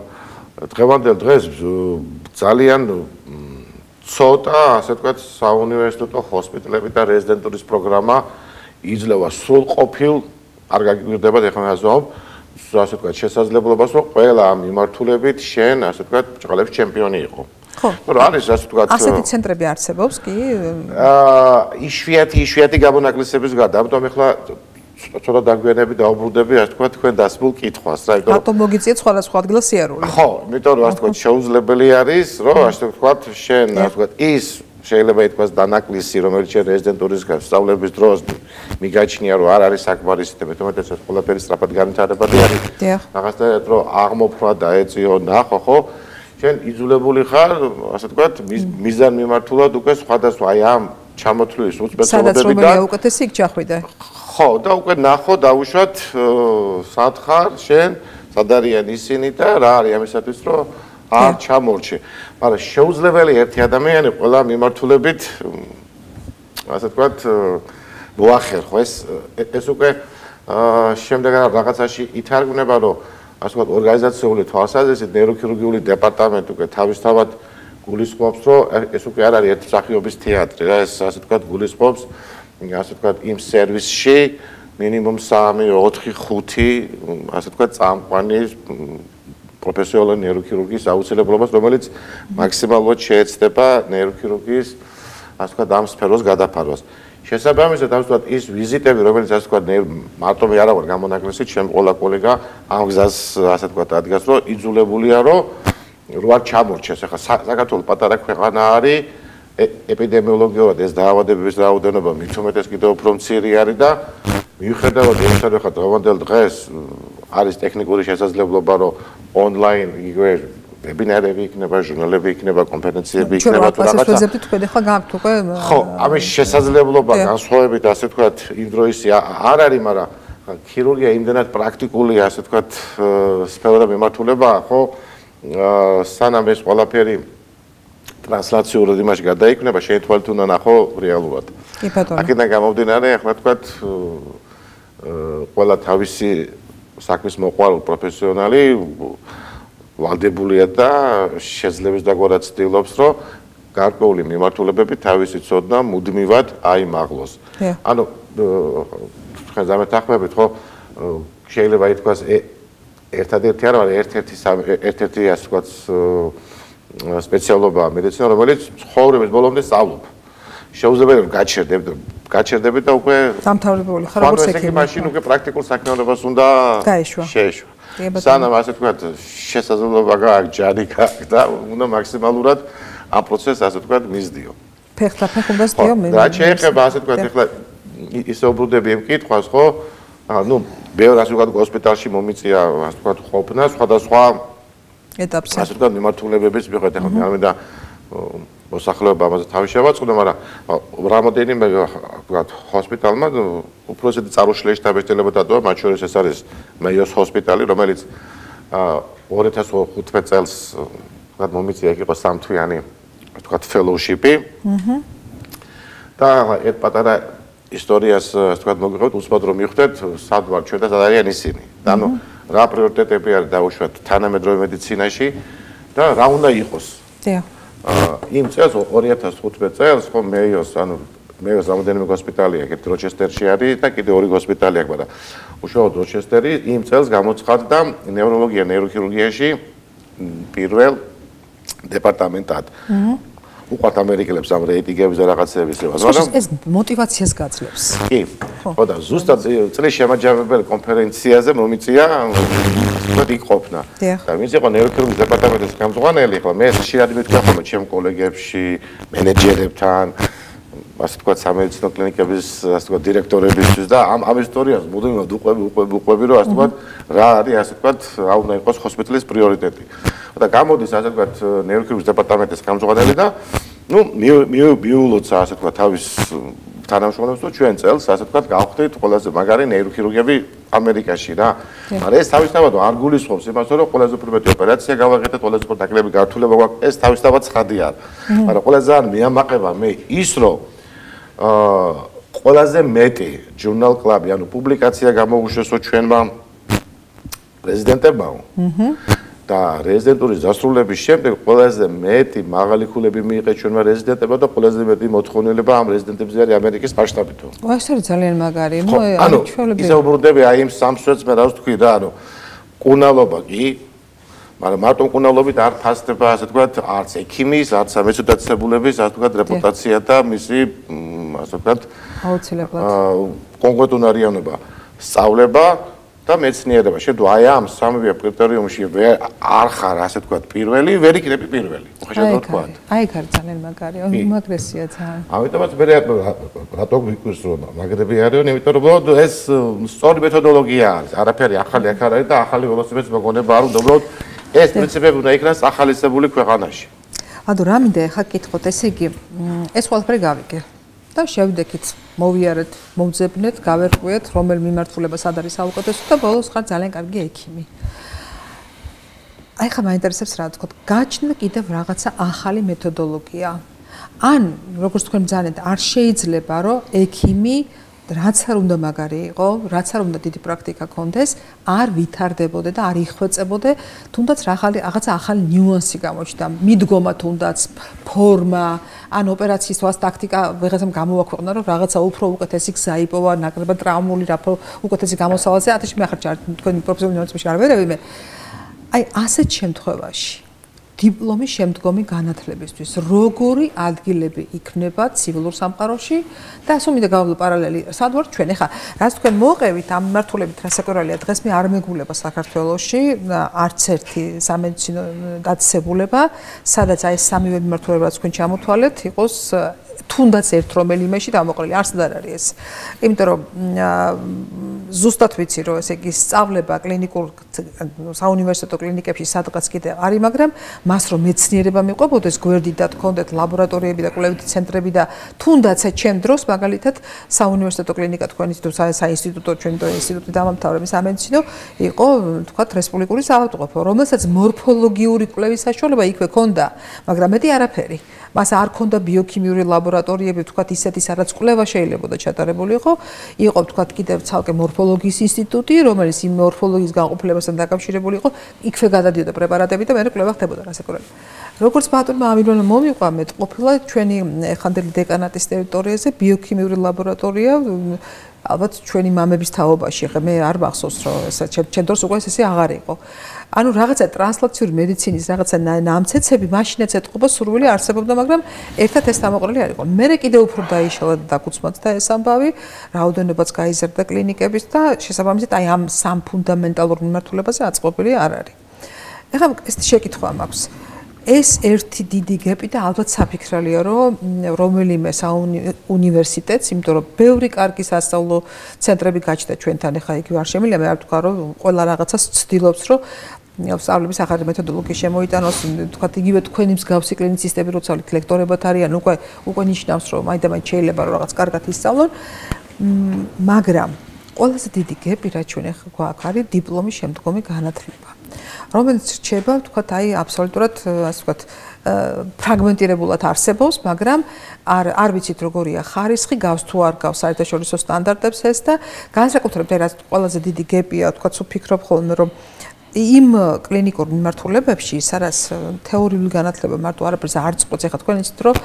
S2: დღევანდელ დღეს ძალიან ცოტა, ასე ვთქვათ, საუნივერსიტეტო ჰოსპიტალები და რეზიდენტურის პროგრამა იძლევა სრულყოფილ არ გაგიგვირდება ეხლა ასვამ, ასე ვთქვათ, შესაძლებლობას, რომ ყველა ამ მიმართულებით შენ, ასე ვთქვათ, ბჭყალების ჩემპიონი იყო.
S1: ხო.
S2: რომ არის, ასე ვთქვათ,
S1: ასეთი ცენტრები არსებობს, კი?
S2: იშვიათი გამონაკლისების გარდა, ამიტომ ეხლა ცოტა დაგვიანები დაუბრუნდები, ასე თქვა, თქვენ დასმულ კითხვას, რა, იმიტომ
S1: რატომ მოგიწიეთ სხვადასხვა ადგილას სიარული?
S2: ხო, იმიტომ რომ ასე თქვა, შეუძლებელი არის, რომ ასე თქვა, შენ ასე თქვა, ის შეიძლება ითქვას დანაკლისი, რომელიც შენ რეზიდენტურის სწავლების დროს მიგაჩნია, რომ არ არის საკმარისი, მეტომეტეს ეს ყველაფერი სწრაფად განვითარებადი არის. რაღაცნაირად რომ აღმოფხვრა დაეწიო, ნახო, ხო? შენ იძულებული ხარ, ასე თქვა, მიზან მიმართულად უკვე სხვადასხვა აი ამ ჩამოთვლის უწესრიგობები და
S1: რომელია უკეთესი იქ ჩახვიდე.
S2: ხო, და უკვე ნახო, დავუშვათ სად ხარ შენ, სად არიან ისინი და რა არის ამისათვის, რომ არ ჩამორჩე. მაგრამ შეუძლებელი ერთი ადამიანი ყველა მიმართულებით ასე ვთქვათ მოახერხო ეს უკვე შემდეგ რაღაცაში ითარგმნება, რომ ასე ვთქვათ ორგანიზაციული თვალსაზრისით ნეიროქირურგიული დეპარტამენტი უკვე თავისთავად გულისხმობს, რომ ეს უკვე არ არის ერთსახიობის თეატრი, რა ეს ასე ვთქვათ გულისხმობს ასე ვთქვათ იმ სერვისში მინიმუმ 3, 4, 5 ასე ვთქვათ წამყვანი პროფესიონალური ნეიროქირურგიის აუცილებლობას, რომელიც მაქსიმალურად შეეცდება ნეიროქირურგიის ასე ვთქვათ ამ სფეროს გადაფარვას. შესაბამისად, ასე ვთქვათ, ის ვიზიტები, რომელიც ასე ვთქვათ, მარტო მე არა ვარ გამონაკლისი, ჩემ ყველა კოლეგა ამ გზას ასე ვთქვათ ადგას, რომ იძულებულია, რომ არ ჩამორჩეს. ახლა საქართველოს პატარა ქვეყანა არის, ეპიდემიოლოგიურად ეს დაავადებების რაოდენობა მით უმეტეს კიდევ უფრო მცირე არის და მიუხედავად იმისა, რომ ხა დღევანდელ დღეს არის ტექნიკური შესაძლებლობა, რომ ონლაინ იგივე ვებინარები იქნება, ჟურნალები იქნება, კონფერენციები იქნება თუ რაღაცა.
S1: ჩვენ ვეძებდით თქვენ ახლა გაქვთ უკვე
S2: ხო, ამის შესაძლებლობა განსხვავებით ასე ვთქვათ იმ დროისი არ არის, მაგრამ ქირურგია იმდენად პრაქტიკულია ასე ვთქვათ სფერო და მიმართულებაა, ხო? სანამ ეს ყველაფერი ტრანსლაციურად იმაში გადაიქმნება, შენ თვალით უნდა ნახო რეალურად.
S1: კი ბატონო.
S2: აქედან გამომდინარე, ახლა ვთქვათ ყველა თავისი საქმის მოყვარულ პროფესიონალი ვალდებულია და შეძლებს დაგვარად ცდილობს, რომ გარკვეული მიმართულებები თავისი ცოდნა მუდმივად აიმაღლოს. ანუ თქვენ ზამეთახმებით, ხო, შეიძლება ითქვას ერთადერთი არ არის ერთ-ერთი ასე ვთქვათ სპეციალობაა მედიცინა, რომელიც ცხოვრების ბოლომდე სწავლობ. შეუძლებელი რომ გაჩერდები და უკვე
S1: დამთავრებული ხარ როგორც ექიმი.
S2: მაშინ უკვე პრაქტიკულ საქმიანობას უნდა შეეშვა. სანამ ასე ვთქვათ შესაძლებლობა გააქვს, ჯარი გააქვს და უნდა მაქსიმალურად ამ პროცესს ასე ვთქვათ მისდიო.
S1: ფეხთაფეხ უნდა სდიო მე.
S2: რა შეიძლება ასე ვთქვათ ახლა ისე უბრუნდები იმ კითხვას, ხო? ნუ ბევრ ასე ვთქვათ ჰოსპიტალში მომიწია ასე ვთქვათ ყოფნა სხვადასხვა
S1: ეტაპზე.
S2: ასე ვთქვათ მიმართულებების მიხედვით ახლა მე ამიტომ მოსახლეობა ამაზე თავი შევაწყდა, მაგრამ რამოდენიმე ვთქვათ ჰოსპიტალმა უფრო ისეთი წარუშლელი შტაბ-ეშტილება დატოვა, მათ შორის ეს არის მეიოს ჰოსპიტალი, რომელიც 2015 წელს ვთქვათ მომიწია, იქ იყო 3 თვიანი ვთქვათ fellowship-ი. და ერთ პატარა ისტორიას ვთქვათ მოგიყვეთ, უცბად რომ მივხვდეთ, სად ვარ ჩვენ და სად არიან ისინი. და ანუ რა პრიორიტეტები არის დაუშვათ თანამედროვე მედიცინაში და რა უნდა იყოს.
S1: დიახ.
S2: იმ წელს 2015 წელს ხო მეიოს რამოდენიმე ჰოსპიტალია, ერთ როჩესტერში არის და კიდე 2 ჰოსპიტალი აქვს, მაგრამ უშუალოდ როჩესტერი იმ წელს გამოცხადდა ნევროლოგია ნეიროქირურგიაში პირველ დეპარტამენტად. უყვართ ამერიკელებს ამ რეიტინგების და რაღაცების ევას,
S1: მაგრამ ეს мотиваციას გაძლევს.
S2: კი. ხო და ზუსტად წლის შემაჯამებელი კონფერენციაზე მომიწია ვთქვათ იქ ყოფნა. და ვინც იყო ნეიროქირურგიის დეპარტამენტის ხელმძღვანელი, ხო მე ხშირად მითქვა ხოლმე ჩემ კოლეგებში, მენეჯერებთან, ასე ვთქვათ სამედიცინო კლინიკების ასე ვთქვათ დირექტორებისთვის და ამ ისტორიას მუდმივად უყვები რომ ასე ვთქვათ რა არის ასე ვთქვათ რა უნდა იყოს ჰოსპიტალის პრიორიტეტი. და გამოდის ასე ვთქვათ ნეიროქირურგიის დეპარტამენტის ხელმძღვანელი და ნუ მიულოცა ასე ვთქვათ თავის თანამშრომლებს რომ ჩვენ წელს ასე ვთქვათ გავხდით ყველაზე მაგარი ნეიროქირურგები ამერიკაში რა. მაგრამ ეს თავისთავად არ გულისხმობს იმას რომ ყველაზე უფრო მეტი ოპერაცია გავაკეთეთ, ყველაზე უფრო დაკლები გართულება გვაქვს, ეს თავისთავად ცხადი არ. მაგრამ ყველაზე ძალიან მეამაყება მე ის რომ ყველაზე მეტი ჟურნალ კლუბი, ანუ პუბლიკაცია გამოუშვესო ჩვენმა რეზიდენტებმა. და რეზიდენტურის დასრულების შემდეგ ყველაზე მეტი მაღალი ქულები მიიღეს ჩვენმა რეზიდენტებმა და ყველაზე მეტი მოთხოვნილება ამ რეზიდენტებზე არის ამერიკის მასშტაბითო.
S1: ეს არის ძალიან მაგარი.
S2: ანუ ისე უბრუნდები აი იმ სამსვეტს მე რა ვთქვი და ანუ კუნალობა კი, მაგრამ მარტო კუნალობით არ ფასდება ასე ვთქვათ არც ექიმის, არც სამეცნიერო-დაწესებულების ასე ვთქვათ რეპუტაცია და მისი ასე ვთქვათ
S1: აუცილებლად
S2: კონკრეტუნარიანობა. სწავლება და მეცნიერება. შედო აი ამ სამივე კრიტერიუმში არ ხარ ასე ვთქვათ პირველი, ვერ იქნები პირველი.
S1: აი ეგ არის ძალიან მაგარი, უმაგრესია ძალიან.
S2: ამიტომაც მე რატო გიკვირს რომ მაგრები არიან, იმიტომ რომ ეს სწორი მეთოდოლოგია არის. არაფერი ახალი აქ არ არის და ახალი ველოსიპედს მოგონება არ უნდა, უბრალოდ ეს პრინციპები უნდა იქნას ახალისებული ქვეყანაში.
S1: ანუ რა მინდა ხა გითხოთ, ესე იგი ეს ყველაფერი გავიგე და შევდექით, მოვიარეთ, მოვძებნეთ, გავერკვიეთ, რომელ მიმართულებას სად არის საუკეთესო და ბოლოს ხარ ძალიან კარგი ექიმი. აი ხა მაინტერესებს რა თქო, გაჩნდა კიდევ რაღაცა ახალი მეთოდოლოგია. ან როგორც თქვენ ბრძანეთ, არ შეიძლება რომ ექიმი რაც არ უნდა მაგარი იყო, რაც არ უნდა დიდი პრაქტიკა ქონდეს, არ ვითარდებოდა და არ იხვეწებოდა, თუნდაც რაღაცა ახალი ნიუანსი გამოჩნდა, მიდგომა თუნდაც, ფორმა, ან ოპერაციის თვალს ტაქტიკა ვიღაცამ გამოაქვეყნა, რომ რაღაცა უფრო უკეთესი გზა იპოვა, ნაკლებად ტრავმული, უკეთესი გამოსავალზე, ათაში მე ახლა თქვენი პროფესიული ნიუანსებში არ ვერევი მე. აი ასეთ შემთხვევაში დიპლომის შემდგომი განათლებისთვის როგორი ადგილები იქნება ცივილურ სამყაროში და ასე მინდა გავავლო პარალელი სად ვარ ჩვენ ახლა რაც თქვენ მოყევით ამ მიმართულებით რასაკურველია დღეს მე არ მეგულება საქართველოში არც ერთი სამედიცინო დაწესებულება სადაც აი სამივე მიმართულება რაც თქვენ ჩამოთვალეთ იყოს თუნდაც ერთ რომელიმეში დამოყრილი არც არ არის ეს იმიტომ რომ ზუსტად ვიცი რომ ესე იგი სწავლება კლინიკურ საუნივერსიტეტო კლინიკებში სადღაც კიდე არის მაგრამ მას რომ მეცნიერება მიყვებოდეს გვერდიდად გქონდეთ ლაბორატორიები და კვლევითი ცენტრები და თუნდაც ჩემ დროს მაგალითად საუნივერსიტეტო კლინიკა თქვენი საინსტიტუტო ჩვენი ინსტიტუტი დამამთავრების სამედიცინო იყო თქვათ რესპუბლიკური საავადმყოფო რომელსაც მორფოლოგიური კვლევის საშუალება იქვე ქონდა მაგრამ მეტი არაფერი მას არ ქონდა ბიოქიმიური ლაბორატორიები, თქვათ ისეთი სადაც კვლევა შეიძლება ჩატარებული იყო თქვათ კიდევ ცალკე მორფოლოგიის ინსტიტუტი, რომელიც იმ მორფოლოგიის განყოფილებასთან დაკავშირებული იყო, იქვე გადადიოდა პრეპარატები და მე კვლევა ხდებოდა რასაკურველი. როგორც ბატონმა ამილონა მომიყვა, მე ყოფილა ჩვენი ეხანდელი დეკანატის ტერიტორიაზე ბიოქიმიური ლაბორატორია ალბათ ჩვენი მამების თაობაში, ხე მე არ მახსოვს რომ ჩემ დროს უკვე ესე აღარ იყო. ანუ რაღაცა ტრანსლაციური მედიცინის რაღაცა ნამცეცები მაშინაც ეთყობა სურვილი არსებობდა, მაგრამ ერთად ეს დამოყრილი არ იყო. მე კიდევ უფრო დაიშალა და დაკუცმდა ეს ამბავი, რაოდენობაც გაიზარდა კლინიკების და შესაბამისად აი ამ სამ ფუნდამენტალურ მიმართულებაზე აწყობილი არ არის. ეხლა ეს შეკითხვა მაქვს. ეს ერთი დიდი გეპი და ალბათ საფიქრალია რომ რომელიმე უნივერსიტეტს, იმიტომ რომ ბევრი კარგი სასწავლო ცენტრები გაჩნდა ჩვენთან, ეხლა იქ არ შემიძლია მე არ ვთქვა რომ ყველა რაღაცას ცდილობს რომ სწავლების ახალი მეთოდოლოგია შემოიტანოს, თქვათ იგივე თქვენი მსგავსი კლინიცისტები როცა ლექტორებად არიან, უკვე ნიშნავს რომ მაინდა-მაინც შეიძლება რომ რაღაც კარგად ისწავლონ, მაგრამ ყველაზე დიდი გეპი რა ჩვენ ახლა გვაქვს არის დიპლომის შემდგომი განათლება. რომელიც რჩება, თქვათ, აი აბსოლუტურად, ასე ვთქვათ, ფრაგმენტირებულად არსებობს, მაგრამ არ ვიცით როგორია ხარისხი, გავს თუ არ გავს საერთაშორისო სტანდარტებს ეს და განსაკუთრებით რაც ყველაზე დიდი გეპია, თქვათ, ვფიქრობ ხოლმე რომ იმ კლინიკურ მიმართულებებში, სადაც თეორიული განათლება მარტო არაფერს არ წყვეტს, ეხლა თქვენ იცით რომ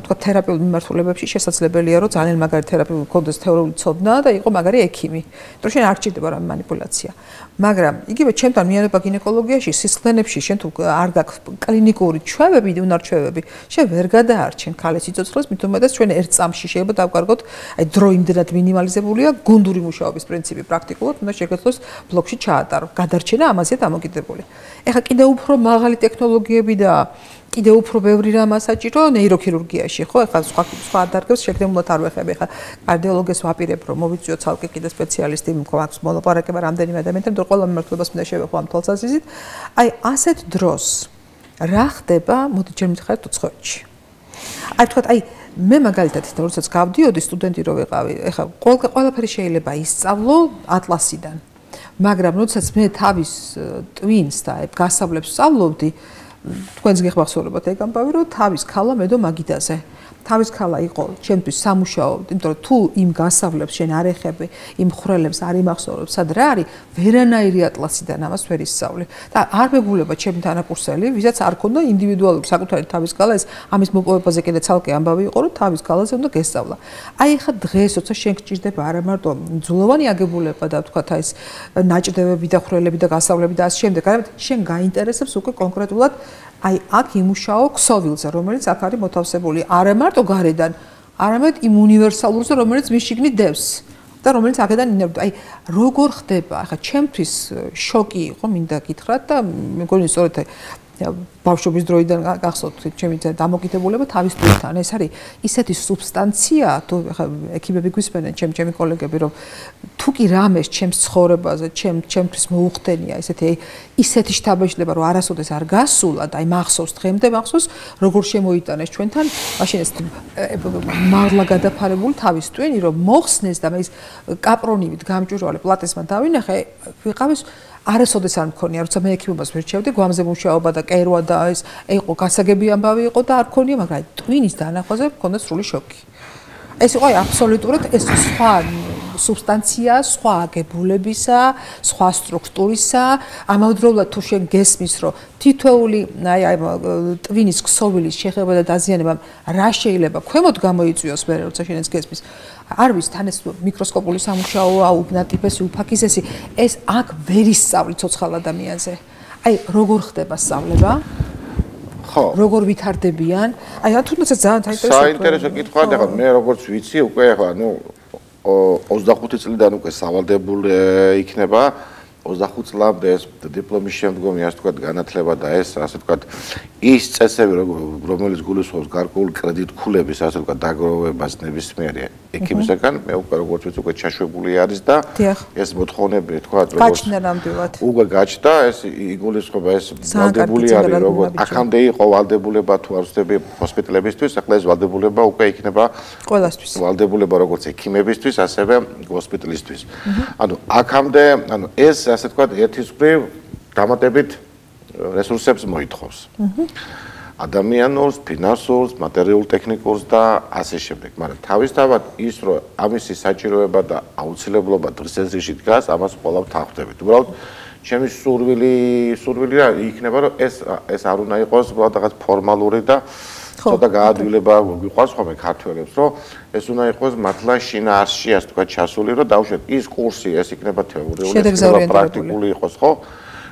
S1: თქვათ თერაპიულ მიმართულებებში შესაძლებელია რომ ძალიან მაგარი თერაპიული კონდეს თეორიული ცოდნა და იყო მაგარი ექიმი. იმიტომ შენ არ ჭირდება რა манипуляცია. მაგრამ იგივე ჩემთან მიანება გინეკოლოგიაში, სისხლენებში შენ თუ არ გაქვს კლინიკური ჩვევები, უნარჩვევები, შენ ვერ გადაარჩენ ქალის სიცოცხლეს, მით უმეტეს ჩვენ ერთ წამში შეიძლება დავკარგოთ, აი დრო იმდენად მინიმალიზებულია, გუნდური მუშაობის პრინციპი პრაქტიკულად უნდა შეგეძლოს ბლოკში ჩაატარო. გადარჩენა ამაზე დამოკიდებული. ეხლა კიდევ უფრო მაღალი ტექნოლოგიები და კიდევ უფრო ბევრი რამ ასაჭირო ნეიროქირურგიაში, ხო? ეხლა სხვა დარგებს შეგდემულად არ ვეხები. ეხლა კარდიოლოგიას ვაპირებ, რომ მოვიწვიოთ ცალკე კიდე სპეციალისტი, მაქვს მოლაპარაკება რამდენიმე ადამიანთან, მაგრამ ყველა მიმართულებას მინდა შევეხო ამ თვალსაზრისით. აი, ასეთ დროს რა ხდება, მოდი ჯერ მითხარით უცხოეთში. აი, თქვათ, აი, მე მაგალითად, როდესაც გავდიოდი სტუდენტი რო ვიყავი, ეხლა ყველაფერი შეიძლება ისწავლო ატლასიდან. მაგრამ როდესაც მე თავის ტვინს და გასავლებს სწავლობდი, თქვენს გეხმახსოვრებათ ეგ ამბავი, რომ თავის ქალა მედო მაგიდაზე. თავის ქალა იყო ჩემთვის სამუშაო, იმიტომ რომ თუ იმ გასავლებს შენ არ ეხები, იმ ხრელებს არ იმახსოვრებ, სად რა არის, ვერანაირი ატლასიდან ამას ვერ ისწავლე. და არ მეგულება ჩემი თანაკურსელი, ვისაც არ ქონდა ინდივიდუალური საკუთარი თავის ქალა, ეს ამის მოპოვებაზე კიდე ცალკე ამბავი იყო, რომ თავის ქალაზე უნდა გესწავლა. აი ხა დღეს, როცა შენ გჭირდება არა მარტო ძულოვანი აგებულება და თქვათ აი ეს ნაჭდევები და ხრელები და გასავლები და ასე შემდეგ, არამედ შენ გაინტერესებს უკვე კონკრეტულად აი აქ იმუშაო ქსოვილზე, რომელიც აქ არის მოთავსებული, არა მარტო გარედან, არამედ იმ უნივერსალურზე, რომელიც მის შიგნით დევს. და რომელიც აქედან ინერვდა. აი, როგორ ხდება? ახლა ჩემთვის შოკი იყო, მინდა გითხრათ და მეგონი სწორედ ბავშვობის დროიდან გახსოვთ ჩემი დამოკიდებულება თავის თვითთან. ეს არის ისეთი სუბსტანცია, თუ ახლა ექიმები გვისმენენ, ჩემი კოლეგები, რომ თუ კი რამეს ჩემს ცხოვრებაზე, ჩემთვის მოუხდენია ისეთი შთაბეჭდილება, რომ არასოდეს არ გასულა და აი მახსოვს დღემდე მახსოვს, როგორ შემოიტანეს ჩვენთან, მაშინ ეს მარლა გადაფარებული თავის ტვინი, რომ მოხსნეს და ის კაპრონივით გამჭვირვალე პლატესმა დავინახე, ვიყავეს არასოდეს არ მქონია, როცა მე ექიმობას ვერჩევდი, გვამზე მუშაობა და კერვა და ეს იყო გასაგები ამბავი იყო და არ მქონია, მაგრამ ტვინის დანახვაზე მქონდა სრული შოკი. ეს იყო აბსოლუტურად ეს სხვა სუბსტანცია, სხვა აგებულებისა, სხვა სტრუქტურისა, ამავდროულად თუ შენ გესმის, რომ თითოეული აი ტვინის ქსოვილის შეხება და დაზიანება რა შეიძლება ქვემოთ გამოიწვიოს მე როცა შენ ეს გესმის. არ ვიცი თან ეს მიკროსკოპული სამუშაოა, უბნატიფესი, უფაქიზესი, ეს აქ ვერ ისწავლი ცოცხალ ადამიანზე. აი როგორ ხდება სწავლება? ხო. როგორ ვითარდებიან? აი თუნდაც ძალიან
S2: საინტერესო კითხვა და ხა მე როგორც ვიცი, უკვე ხა 25 წლიდან უკვე სავალდებული იქნება 25 წლამდე ეს დიპლომის შემდგომი ასე ვთქვათ განათლება და ეს ასე ვთქვათ ის წესები რომელიც გულისხმობს გარკვეული კრედიტქულების ასე ვთქვათ დაგროვებას ნებისმიერი ექიმისგან მე უკვე როგორც ვიცი უკვე ჩაშვებული არის და ეს მოთხოვნები ვთქვათ უკვე გაჩნდა ეს იგულისხმება ეს ვალდებული არის როგორც აქამდე იყო ვალდებულება თუ არ ვწდები ჰოსპიტალებისთვის ახლა ეს ვალდებულება უკვე იქნება
S1: ყველასთვის
S2: ვალდებულება როგორც ექიმებისთვის ასევე ჰოსპიტალისთვის ანუ აქამდე ანუ ეს ასე ვთქვათ ერთის მხრივ დამატებით რესურსებს მოითხოვს. ადამიანურს, ფინანსურს, მატერიალურ ტექნიკურს და ასე შემდეგ. მაგრამ თავისთავად ის რომ ამისი საჭიროება და აუცილებლობა დღეს ეზრიში დგას, ამას ყველა ვთანხმდებით. უბრალოდ ჩემი სურვილი რა იქნება რომ ეს არ უნდა იყოს უბრალოდ რაღაც ფორმალური და ცოტა გაადვილება გვიყვარს ხოლმე ქართველებს რომ ეს უნდა იყოს მართლა შინაარსში ასე ვთქვათ ჩასული რომ დავუშვათ ის კურსი ეს იქნება თეორიული იქნება პრაქტიკული იყოს ხო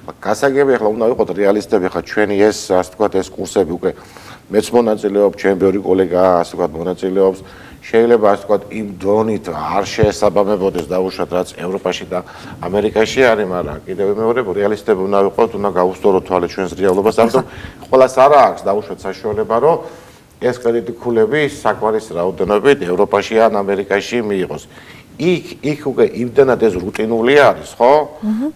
S2: გასაგები ახლა უნდა ვიყოთ რეალისტები ახლა ჩვენი ეს ასე ვთქვათ ეს კურსები უკვე მეც მონაწილეობ ჩემი ბევრი კოლეგა ასე ვთქვათ მონაწილეობს შეიძლება ასე ვთქვათ იმ დონით არ შეესაბამებოდეს დავუშვათ რაც ევროპაში და ამერიკაში არის მაგრამ კიდევ მეორე რეალისტები უნდა ვიყოთ უნდა გავუსწოროთ თვალე ჩვენს რეალობას ამიტომ ყველას არ აქვს დავუშვათ საშუალება რომ ეს კრედიტქულები საკმარის რაოდენობით ევროპაში ან ამერიკაში მიიღოს იქ უკვე იმდენად ეს რუტინული არის ხო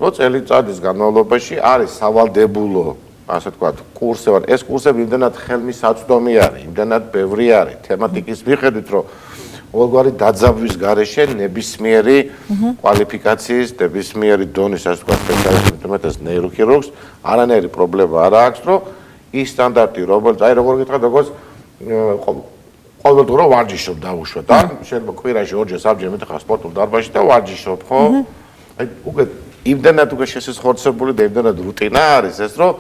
S2: რომ წელიწადის განმავლობაში არის სავალდებულო ასე ვთქვათ კურსები ეს კურსები იმდენად ხელმისაწვდომი არის იმდენად ბევრი არის თემატიკის მიხედვით რომ ყოველგვარი დაძაბვის გარეშე ნებისმიერი კვალიფიკაციის ნებისმიერი დონის ასე ვთქვათ სპეციალისტს მეტად ნეიროქირურგს არანაირი პრობლემა არ აქვს რომ ის სტანდარტი რომელიც აი როგორ გითხრათ როგორც ყოველდღიურად ვარჯიშობ დავუშვათ და შეიძლება კვირაში ორჯერ სამჯერ მეტეხა სპორტულ დარბაზში და ვარჯიშობ ხო აი უკვე იმდენად უკვე შესაძლებელი და იმდენად რუტინა არის ეს რომ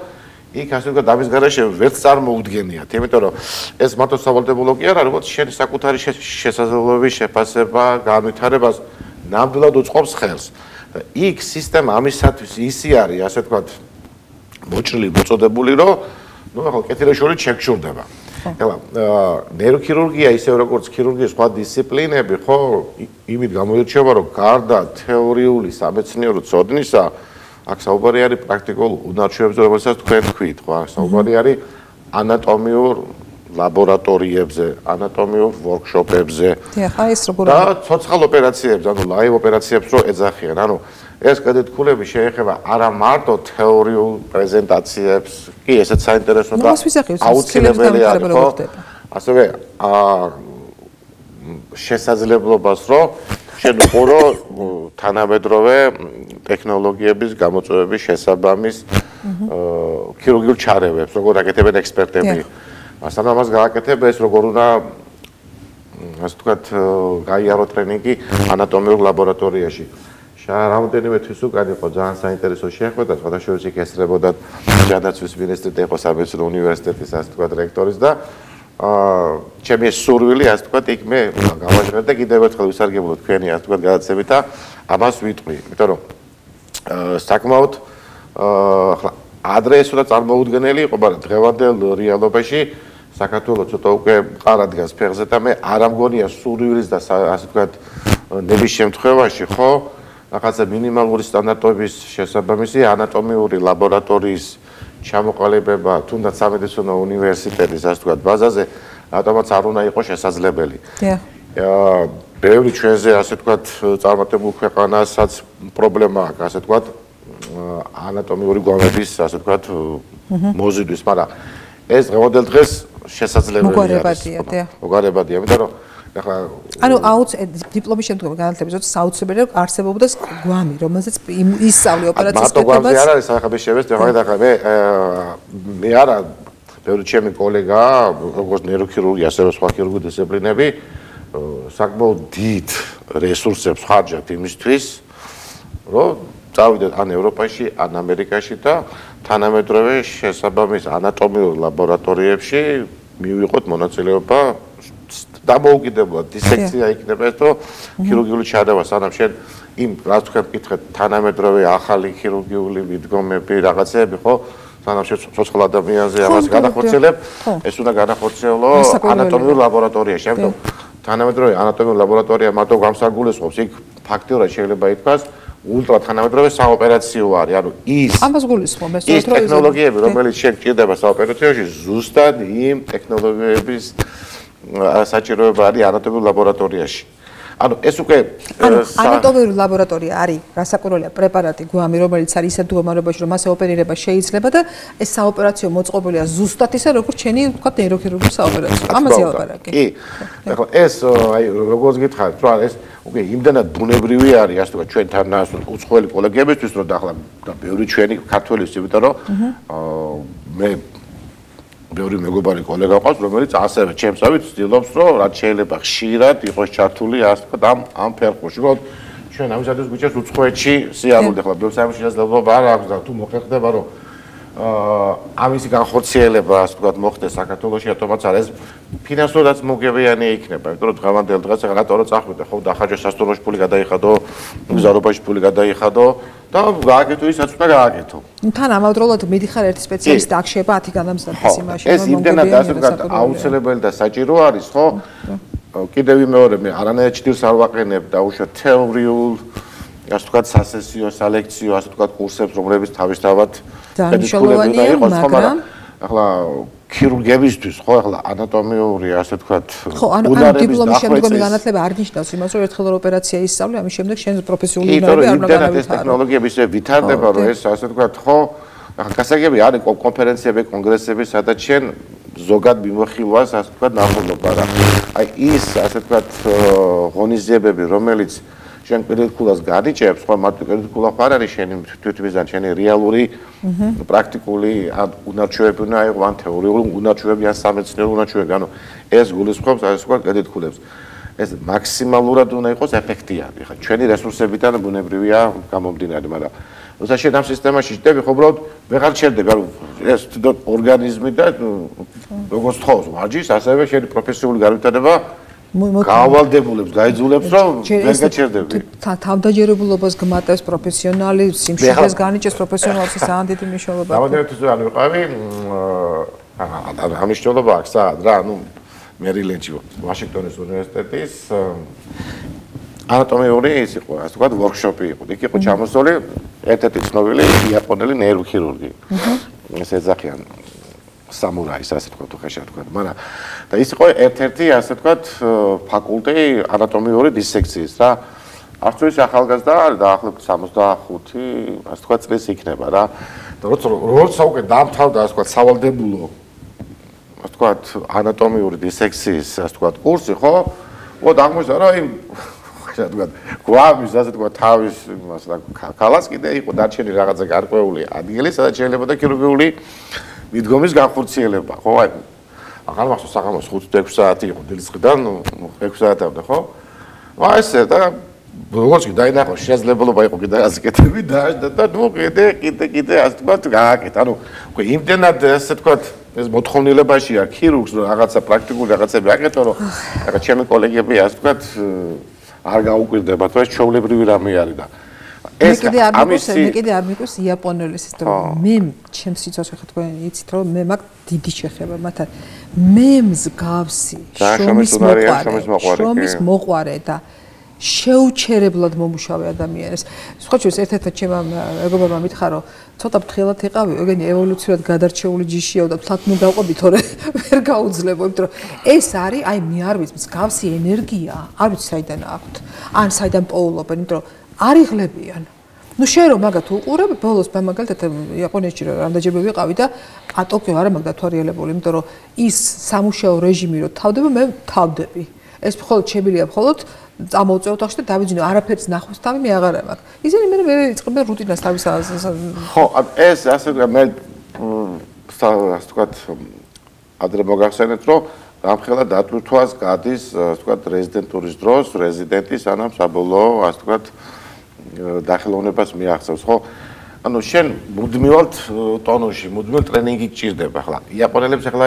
S2: იქ ასე ვთქვათ ამის გარეშე ვერც წარმოუდგენიათ იმიტომ რომ ეს მარტო სავალდებულო კი არ არის როგორც შენი საკუთარი შესაძლებლობების შეფასება განვითარებას ნამდვილად უწყობს ხელს იქ სისტემა ამისათვის ისი არის ასე ვთქვათ მოჭრილი მოწოდებული რომ ნუ ახლა კეთილშორით შეგშურდება ეხლა ნეიროქირურგია ისე როგორც ქირურგიის სხვა დისციპლინები ხო იმით გამოირჩევა რომ გარდა თეორიული სამეცნიერო ცოდნისა აქ საუბარი არის პრაქტიკულ უნარჩვევებზე რომელსაც თქვენ თქვით ხო აქ საუბარი არის ანატომიურ ლაბორატორიებზე ანატომიურ ვორქშოპებზე
S1: და ეს როგორ
S2: და ცოცხალ ოპერაციებს ანუ ლაივ ოპერაციებს რო ეძახიან ანუ ეს კრედიტქულები შეეხება არა მარტო თეორიულ პრეზენტაციებს კი ესეც საინტერესო და აუცილებელი არის ხო ასევე შესაძლებლობას რომ შენ უყურო თანამედროვე ტექნოლოგიების გამოწვევების შესაბამის ქირურგიულ ჩარევებს როგორ აკეთებენ ექსპერტები მასთან ამას გააკეთებ ეს როგორ უნდა ასე ვთქვათ გაიარო ტრენინგი ანატომიურ ლაბორატორიაში რამოდენიმე თვის უკან იყო ძალიან საინტერესო შეხვედრა სხვადასხვა იქ ესწრებოდა ჯანდაცვის მინისტრი და იყო სამეცნიერო უნივერსიტეტის ასე ვთქვათ რექტორის და ჩემი სურვილი ასე ვთქვათ იქ მე გავაჟღერ და კიდევ ერთხელ ვისარგებლო თქვენი ასე ვთქვათ გადაცემით და ამას ვიტყვი იმიტომ რომ საკმაოდ ახლა ადრე ეს უნდა წარმოუდგენელი იყო მაგრამ დღევანდელ რეალობაში საქართველოს ცოტა უკვე მყარად დგას ფეხზე და მე არ ამგონია სურვილის და ასე ვთქვათ ნების შემთხვევაში ხო რაღაცა მინიმალური სტანდარტების შესაბამისი ანატომიური ლაბორატორიის ჩამოყალიბება თუნდაც სამედიცინო უნივერსიტეტის ასე ვთქვათ ბაზაზე რატომაც არ უნდა იყოს შესაძლებელი. ბევრი ჩვენზე ასე ვთქვათ წარმატებულ ქვეყანასაც პრობლემა აქვს ასე ვთქვათ ანატომიური გვამების ასე ვთქვათ მოზიდვის, მაგრამ ეს დღევანდელ დღეს შესაძლებელია. მოგარებადია, იმიტომ რომ ახლა
S1: ანუ დიპლომის შემდგომ განათლების საოცრებელია არსებობდეს გვამი, რომელზეც ისწავლე ოპერაციის კეთებას.
S2: მარტო გვამზე არ არის, ახლა შევეს, ახლა მე არა ბევრი ჩემი კოლეგა, როგორც ნეიროქირურგი, ასევე სხვა ქირურგიული დისციპლინები, საკმაოდ დიდ რესურსებს ხარჯავთ იმისთვის, რომ წავიდეთ ან ევროპაში, ან ამერიკაში და თანამედროვე შესაბამის ანატომიურ ლაბორატორიებში მივიღოთ მონაწილეობა დამოუკიდებლად დისექცია იქნება ეს რომ ქირურგიული ჩარევა სანამ შენ იმ რაც თქვენ მკითხეთ თანამედროვე ახალი ქირურგიული მიდგომები რაღაცეები ხო სანამ შენ ცოცხალ ადამიანზე ამას განახორციელებ ეს უნდა განახორციელო ანატომიურ ლაბორატორიაში ამიტომ თანამედროვე ანატომიურ ლაბორატორია მარტო გამსაგულისხმობს იქ ფაქტიურად შეიძლება ითქვას ულტრა თანამედროვე საოპერაციო არის ანუ
S1: ამას გულისხმობს
S2: ეს ტექნოლოგიები რომელიც შენ გჭირდება საოპერაციოში ზუსტად იმ ტექნოლოგიების საჭიროება არის ანატომიურ ლაბორატორიაში. ანუ ეს უკვე
S1: ანატომიური ლაბორატორია არის გასაკვირველია პრეპარატი გვამი რომელიც არის ისეთ მდგომარეობაში რომ მასე ოპერირება შეიძლება და ეს საოპერაციო მოწყობილია ზუსტად ისე როგორც ჩენი თქვა ნეიროქირურგიული საოპერაციო. ამაზე ვაპარაკე.
S2: კი. ახლა ეს აი როგორც გითხარით რომ ეს უკვე იმდანაც ბუნებრივი არის ასე თქვა ჩვენთან უცხოელი კოლეგებისთვის რომ ახლა და ბევრი ჩვენი ქართველის იმიტომ რომ მე ბევრი მეგობარი კოლეგა ყავს, რომელიც ასევე ჩემსავით ცდილობს, რომ რაც შეიძლება ხშირად იყოს ჩართული ასე ვთქვათ ამ ფერხში. რომ ჩვენ ამისათვის გვიჭერს უცხოეთში სიარული, ახლა ბევრ სამში შესაძლებლობა არ აქვს და თუ მოხერხდება, რომ ამისი განხორციელება ასე ვთქვათ მოხდეს საქართველოში, რატომაც არ ეს ფინანსურადაც მოგებიანი იქნება, იმიტომ რომ დღევანდელ დღეს რატო წახვიდა, ხო, დახარჯა სასტუმროში ფული გადაიხადო, მგზავრობაში ფული გადაიხადო და გააკეთო ისაც უნდა გააკეთო.
S1: თან ამავდროულად მიდიხარ ერთი სპეციალისტი აქ შეება 10 განამზადდეს იმაში
S2: ეს იმდენად ასე ვთქვათ აუცილებელი და საჭირო არის ხო კიდევ ვიმეორე მე არანაირ ჭდილს არ ვაყენებ და უშუალოდ თეორიულ ასე ვთქვათ სასესიო სალექციო ასე ვთქვათ კურსებს რომლებიც თავისთავად
S1: დანიშნულოვანია მაგრამ
S2: ახლა ქირურგებისთვის ხო ახლა ანატომიური ასე ვთქვათ
S1: ხო ანუ დიპლომის შემდგომი განათლება არ ნიშნავს იმას რომ ერთხელ ოპერაცია ისწავლე ამის შემდეგ შენ პროფესიული უნარები არ უნდა
S2: განვითარო. ეს ტექნოლოგიები ისე ვითარდება რომ ეს ასე ვთქვათ ხო ახლა გასაგები არის კონფერენციები, კონგრესები, სადაც შენ ზოგად მიმოხილვას ასე ვთქვათ ნახულობა რა. აი ის ასე ვთქვათ ღონისძიებები რომელიც შენ პირიქულას განიჭებს, ხო მარტო პირიქულა არ არის შენი თვითმიზანი, შენი რეალური პრაქტიკული უნარჩვევები უნდა იყოს, ან თეორიული უნარჩვევები, ან სამეცნიერო უნარჩვევები, ანუ ეს გულისხმობს ასე ვთქვათ კრედიტქულებს. ეს მაქსიმალურად უნდა იყოს ეფექტიანი. ხა ჩვენი რესურსებიდან ბუნებრივია გამომდინარე, მაგრამ როცა შენ ამ სისტემაში ჩდები, ხო უბრალოდ ვეღარ ჩერდები, ანუ ეს თვითონ ორგანიზმი და როგორც თხოვს ვარჯიშს, ასევე შენი პროფესიული განვითარება გავალდებულებს, გაიძულებს, რომ ვერ გაჩერდები.
S1: თავდაჯერებულობას გმატებს პროფესიონალი, სიმშვიდეს განიჭერს პროფესიონალს ძალიან დიდი მნიშვნელობა.
S2: დავადევრეთ არ ვიყავი, ამის მნიშვნელობა აქვს საერთოდ რა, ანუ მერილენდში, ვაშინგტონის უნივერსიტეტის ანატომიური ის იყო, ასე ვთქვათ, ვორქშოპი იყო. იქ იყო ჩამოსული ერთ-ერთი ცნობილი იაპონელი ნეიროქირურგი. ეს ეძახიან სამურაის ასე ვთქვათ, უხეშად ვთქვათ, მაგრამ და ის იყო ერთ-ერთი ასე ვთქვათ ფაკულტეტი ანატომიური დისექციის რა. არც თუ ის ახალგაზრდა არის, დაახლოებით 65, ასე ვთქვათ, წლის იქნება რა. და როცა უკვე დამთავრდა ასე ვთქვათ სავალდებულო ასე ვთქვათ ანატომიური დისექციის ასე ვთქვათ კურსი, ხო? ოდ აღმოჩნდა რა იმ ასე ვთქვათ გვამის ასე ვთქვათ თავის იმას და ქალას კიდე იყო დარჩენილი რაღაცა გარკვეული ადგილი, სადაც შეიძლება და ქირურგიული მიდგომის განხორციელება, ხო? აი აღარ მახსოვს საღამოს 5-6 საათი იყო დილისხდიდან 6 საათამდე, ხო? აი ესე და როგორც კი დაინახო შესაძლებლობა იყო კიდე ასკეთები და ნუ კიდე ასე ვთქვათ გააკეთა. ანუ უკვე იმდენად ასე ვთქვათ ეს მოთხოვნილებაშია ქირურგს რომ რაღაცა პრაქტიკული რაღაცები აკეთო, რომ რაღაც ჩემი კოლეგები ასე ვთქვათ არ გაუკვირდება, თუ ეს ჩვეულებრივი რამე არის და
S1: ეს მე კიდე არ მიყვარს იაპონელი სისტემა. მე ჩემს სიცოცხლე ხა თქვენ იცით რომ მე მაგ დიდი შეხება მათთან. მე მსგავსი შრომის მოყვარე და შეუჩერებლად მომუშავე ადამიანებს. სხვა შორის ერთ-ერთად ჩემმა მეგობრებმა მითხრა, რომ ცოტა ფრთხილად იყავი, ეგენი ევოლუციურად გადარჩეული ჯიშია და თლათ ნუ გავყვები, თორე ვერ გაუძლებო, იმიტომ რომ ეს არის, აი მე არ ვიცი, მსგავსი ენერგია, არ ვიცი საიდან აქვთ. ან საიდან პოულობენ, იმიტომ რომ არ იღლებიან. ნუ შენ რომ მაგათ უყურებ, ბოლოს მაგალითად იაპონიაში რამდენჯერმე ვიყავი და ტოკიო არა მაგ დათვალიერებული, იმიტომ რომ ის სამუშაო რეჟიმი რო თავდება, მე თავდები. ეს მხოლოდ შემილია მხოლოდ წამოვწევთ ახში და დავიძინო არაფერს ნახოს თავი მე აღარა მაქვს. ისინი მე იწყებენ რუტინას თავის
S2: ხო, ეს ასე მე ასე ვთქვათ ადრე მოგახსენეთ რომ გამხელა დატვირთვას გადის ასე ვთქვათ რეზიდენტურის დროს რეზიდენტი სანამ საბოლოო ასე ვთქვათ დახელოვნებას მიაღწევს, ხო? ანუ შენ მუდმივად ტონუსში, მუდმივ ტრენინგი გჭირდება ახლა. იაპონელებს ახლა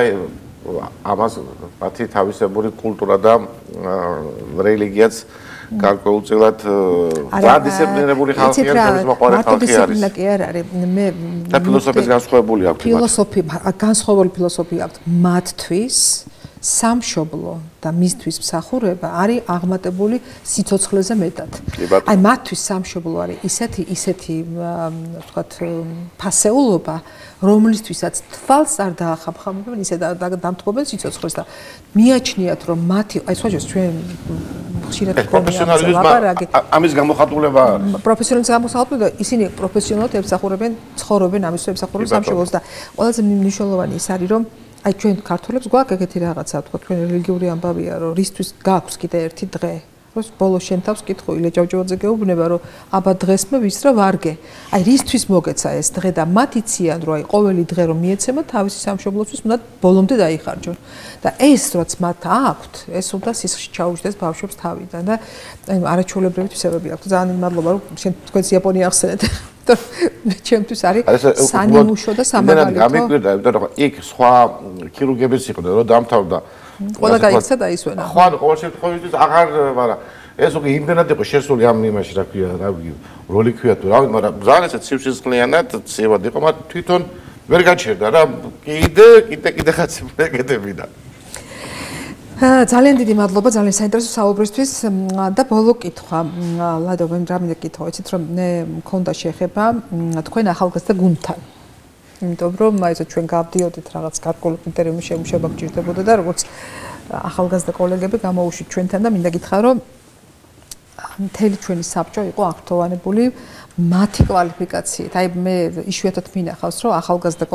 S2: ამას მათი თავისებური კულტურა და რელიგიაც გარკვეულწილად დისციპლინირებული ხალხი არის, თავის მოყვარე ხალხი არის.
S1: კი არ არის. მე
S2: და ფილოსოფიის განსხვავებული აქვს.
S1: განსხვავებული ფილოსოფია აქვს მათთვის. სამშობლო და მისთვის მსახურება არის აღმატებული სიცოცხლეზე მეტად. აი მათთვის სამშობლო არის ისეთი ვთქვათ ფასეულობა, რომლისთვისაც თვალს არ დაახამხამებენ, ისე დამთხოვენ სიცოცხლეს და მიაჩნიათ რომ მათი აი სხვაჯერ ჩვენ ხშირად
S2: პროფესიონალიზმი ამის გამოხატულება არის.
S1: პროფესიონალიზმის გამოხატულება ისინი პროფესიონალურად ემსახურებენ, ცხოვრობენ ამის ემსახურებენ სამშობლოს და ყველაზე მნიშვნელოვანი ის არის რომ აი ჩვენ ქართველებს გვაქვს ეგეთი რაღაცა, თქო, ჩვენ რელიგიური ამბავია, რომ რისთვის გაქვს კიდე ერთი დღე. რომ ბოლო შენ თავს კითხო ილე ჭავჭავაძე გეუბნება, რომ აბა დღეს მე ვისრა ვარგე. აი რისთვის მოგეცა ეს დღე და მათ იციან, რომ აი ყოველი დღე რომ მიეცემა თავისი სამშობლოსთვის უნდა ბოლომდე დაიხარჯონ. და ეს რაც მათ აქვთ, ეს უნდა სისხლში ჩაუჯდეს ბავშვებს თავიდან და აი არაჩვეულებრივი თვისებები აქვთ. ძალიან მადლობა, რომ შენ თქვენს იაპონია ახსენეთ. მე ჩემთვის არის სანიმუშო და სამაგალითო.
S2: გამიკვირდა, იმიტომ რომ იქ სხვა ქირურგებიც იყო და რომ დამთავრდა
S1: ყველა გაიქცა და ისვენა.
S2: ხო, ყოველ შემთხვევაში აღარ, მაგრამ ეს უკვე იმდენად იყო შესული ამ იმაში, რა ქვია, როლი ქვია თუ რავი, მაგრამ ძალიან ესე ცივსისხლიანად ცივად იყო, მაგრამ თვითონ ვერ გაჩერდა რა, კიდე ხაც მეკედებიდა.
S1: ძალიან დიდი მადლობა, ძალიან საინტერესო საუბრისთვის და ბოლო კითხვა. ლადო, მე რამე კითხვა, იცით რომ მე მქონდა შეხება თქვენ ახალგაზრდა გუნდთან. იმიტომ რომ მაინც ჩვენ გავდიოდით რაღაც გარკვეულ კრიტერიუმის შემუშავება გჭირდებოდა და როგორც ახალგაზრდა კოლეგები გამოუშვით ჩვენთან და მინდა გითხრა რომ მთელი ჩვენი საბჭო იყო აღფრთოვანებული მათი კვალიფიკაციით. აი მე იშვიათად მინახავს რომ ახალგაზრდა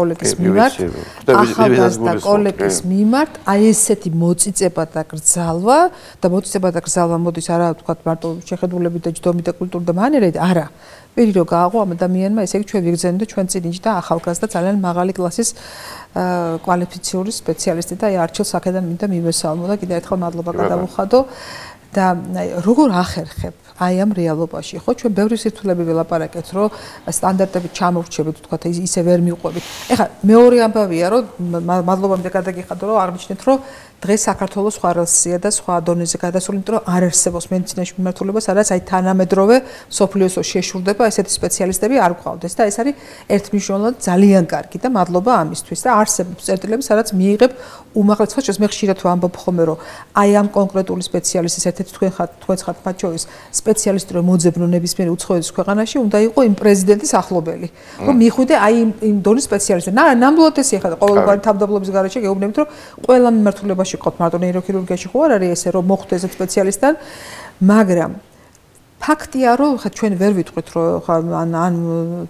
S1: კოლეგის მიმართ აი ესეთი მოწიწება და გრძალვა და მოწიწება და გრძალვა მოდის არა ვთქვათ მარტო შეხედულებით და ჯდომით და კულტურით და მანერით, არა. პირი რო გააღო ამ ადამიანმა, ესე იგი ჩვენ ვიგრძენოთ და ჩვენ წინ იჯდა ახალგაზრდა ძალიან მაღალი კლასის კვალიფიციური სპეციალისტი და აი არჩილ საქედან მინდა მივესალმო და კიდევ ერთხელ მადლობა გადავუხადო და აი როგორ ახერხებ აი ამ რეალობაში, ხო ჩვენ ბევრი სირთულები ველაპარაკეთ, რომ სტანდარტები ჩამოვრჩებით, თქვა ისე ვერ მიყვებით. ეხლა მეორე ამბავია, რომ მადლობა მინდა გადაგიხადო, რომ არ მიჩნეთ, რომ დღეს საქართველოს სხვა რელსია და სხვა დონეზე გადასული, იმიტომ რომ არ არსებობს მედიცინაში მიმართულება, სადაც აი თანამედროვე სოფლიოსო შეშურდება ესეთი სპეციალისტები არ გვყავდეს და ეს არის ერთმნიშვნელოვნად ძალიან კარგი და მადლობა ამისთვის და არსებობს წერტილები, სადაც მიიღებ უმაღლეს ხარჯს. მე ხშირად ვამბობ ხოლმე, რომ აი ამ კონკრეტული სპეციალისტის ერთ-ერთი თქვენს ხართ მათ შორის სპეციალისტი რომ მოძებნო ნებისმიერ უცხოეთის ქვეყანაში უნდა იყო იმ პრეზიდენტის ახლობელი. რომ მიხვიდე აი იმ დონის სპეციალისტი. ნამდვილად ესე ხარ ყოველგვარი თავდაბლობის გარეშე გეუბნებით, რომ ყველა მიმართულებაში ყოთ მარტო ნეიროქირურგიაში ხო არ არის ესე რომ მოხვდე ესეთ სპეციალისტთან, მაგრამ ფაქტია რომ ხა ჩვენ ვერ ვიტყვით რომ ან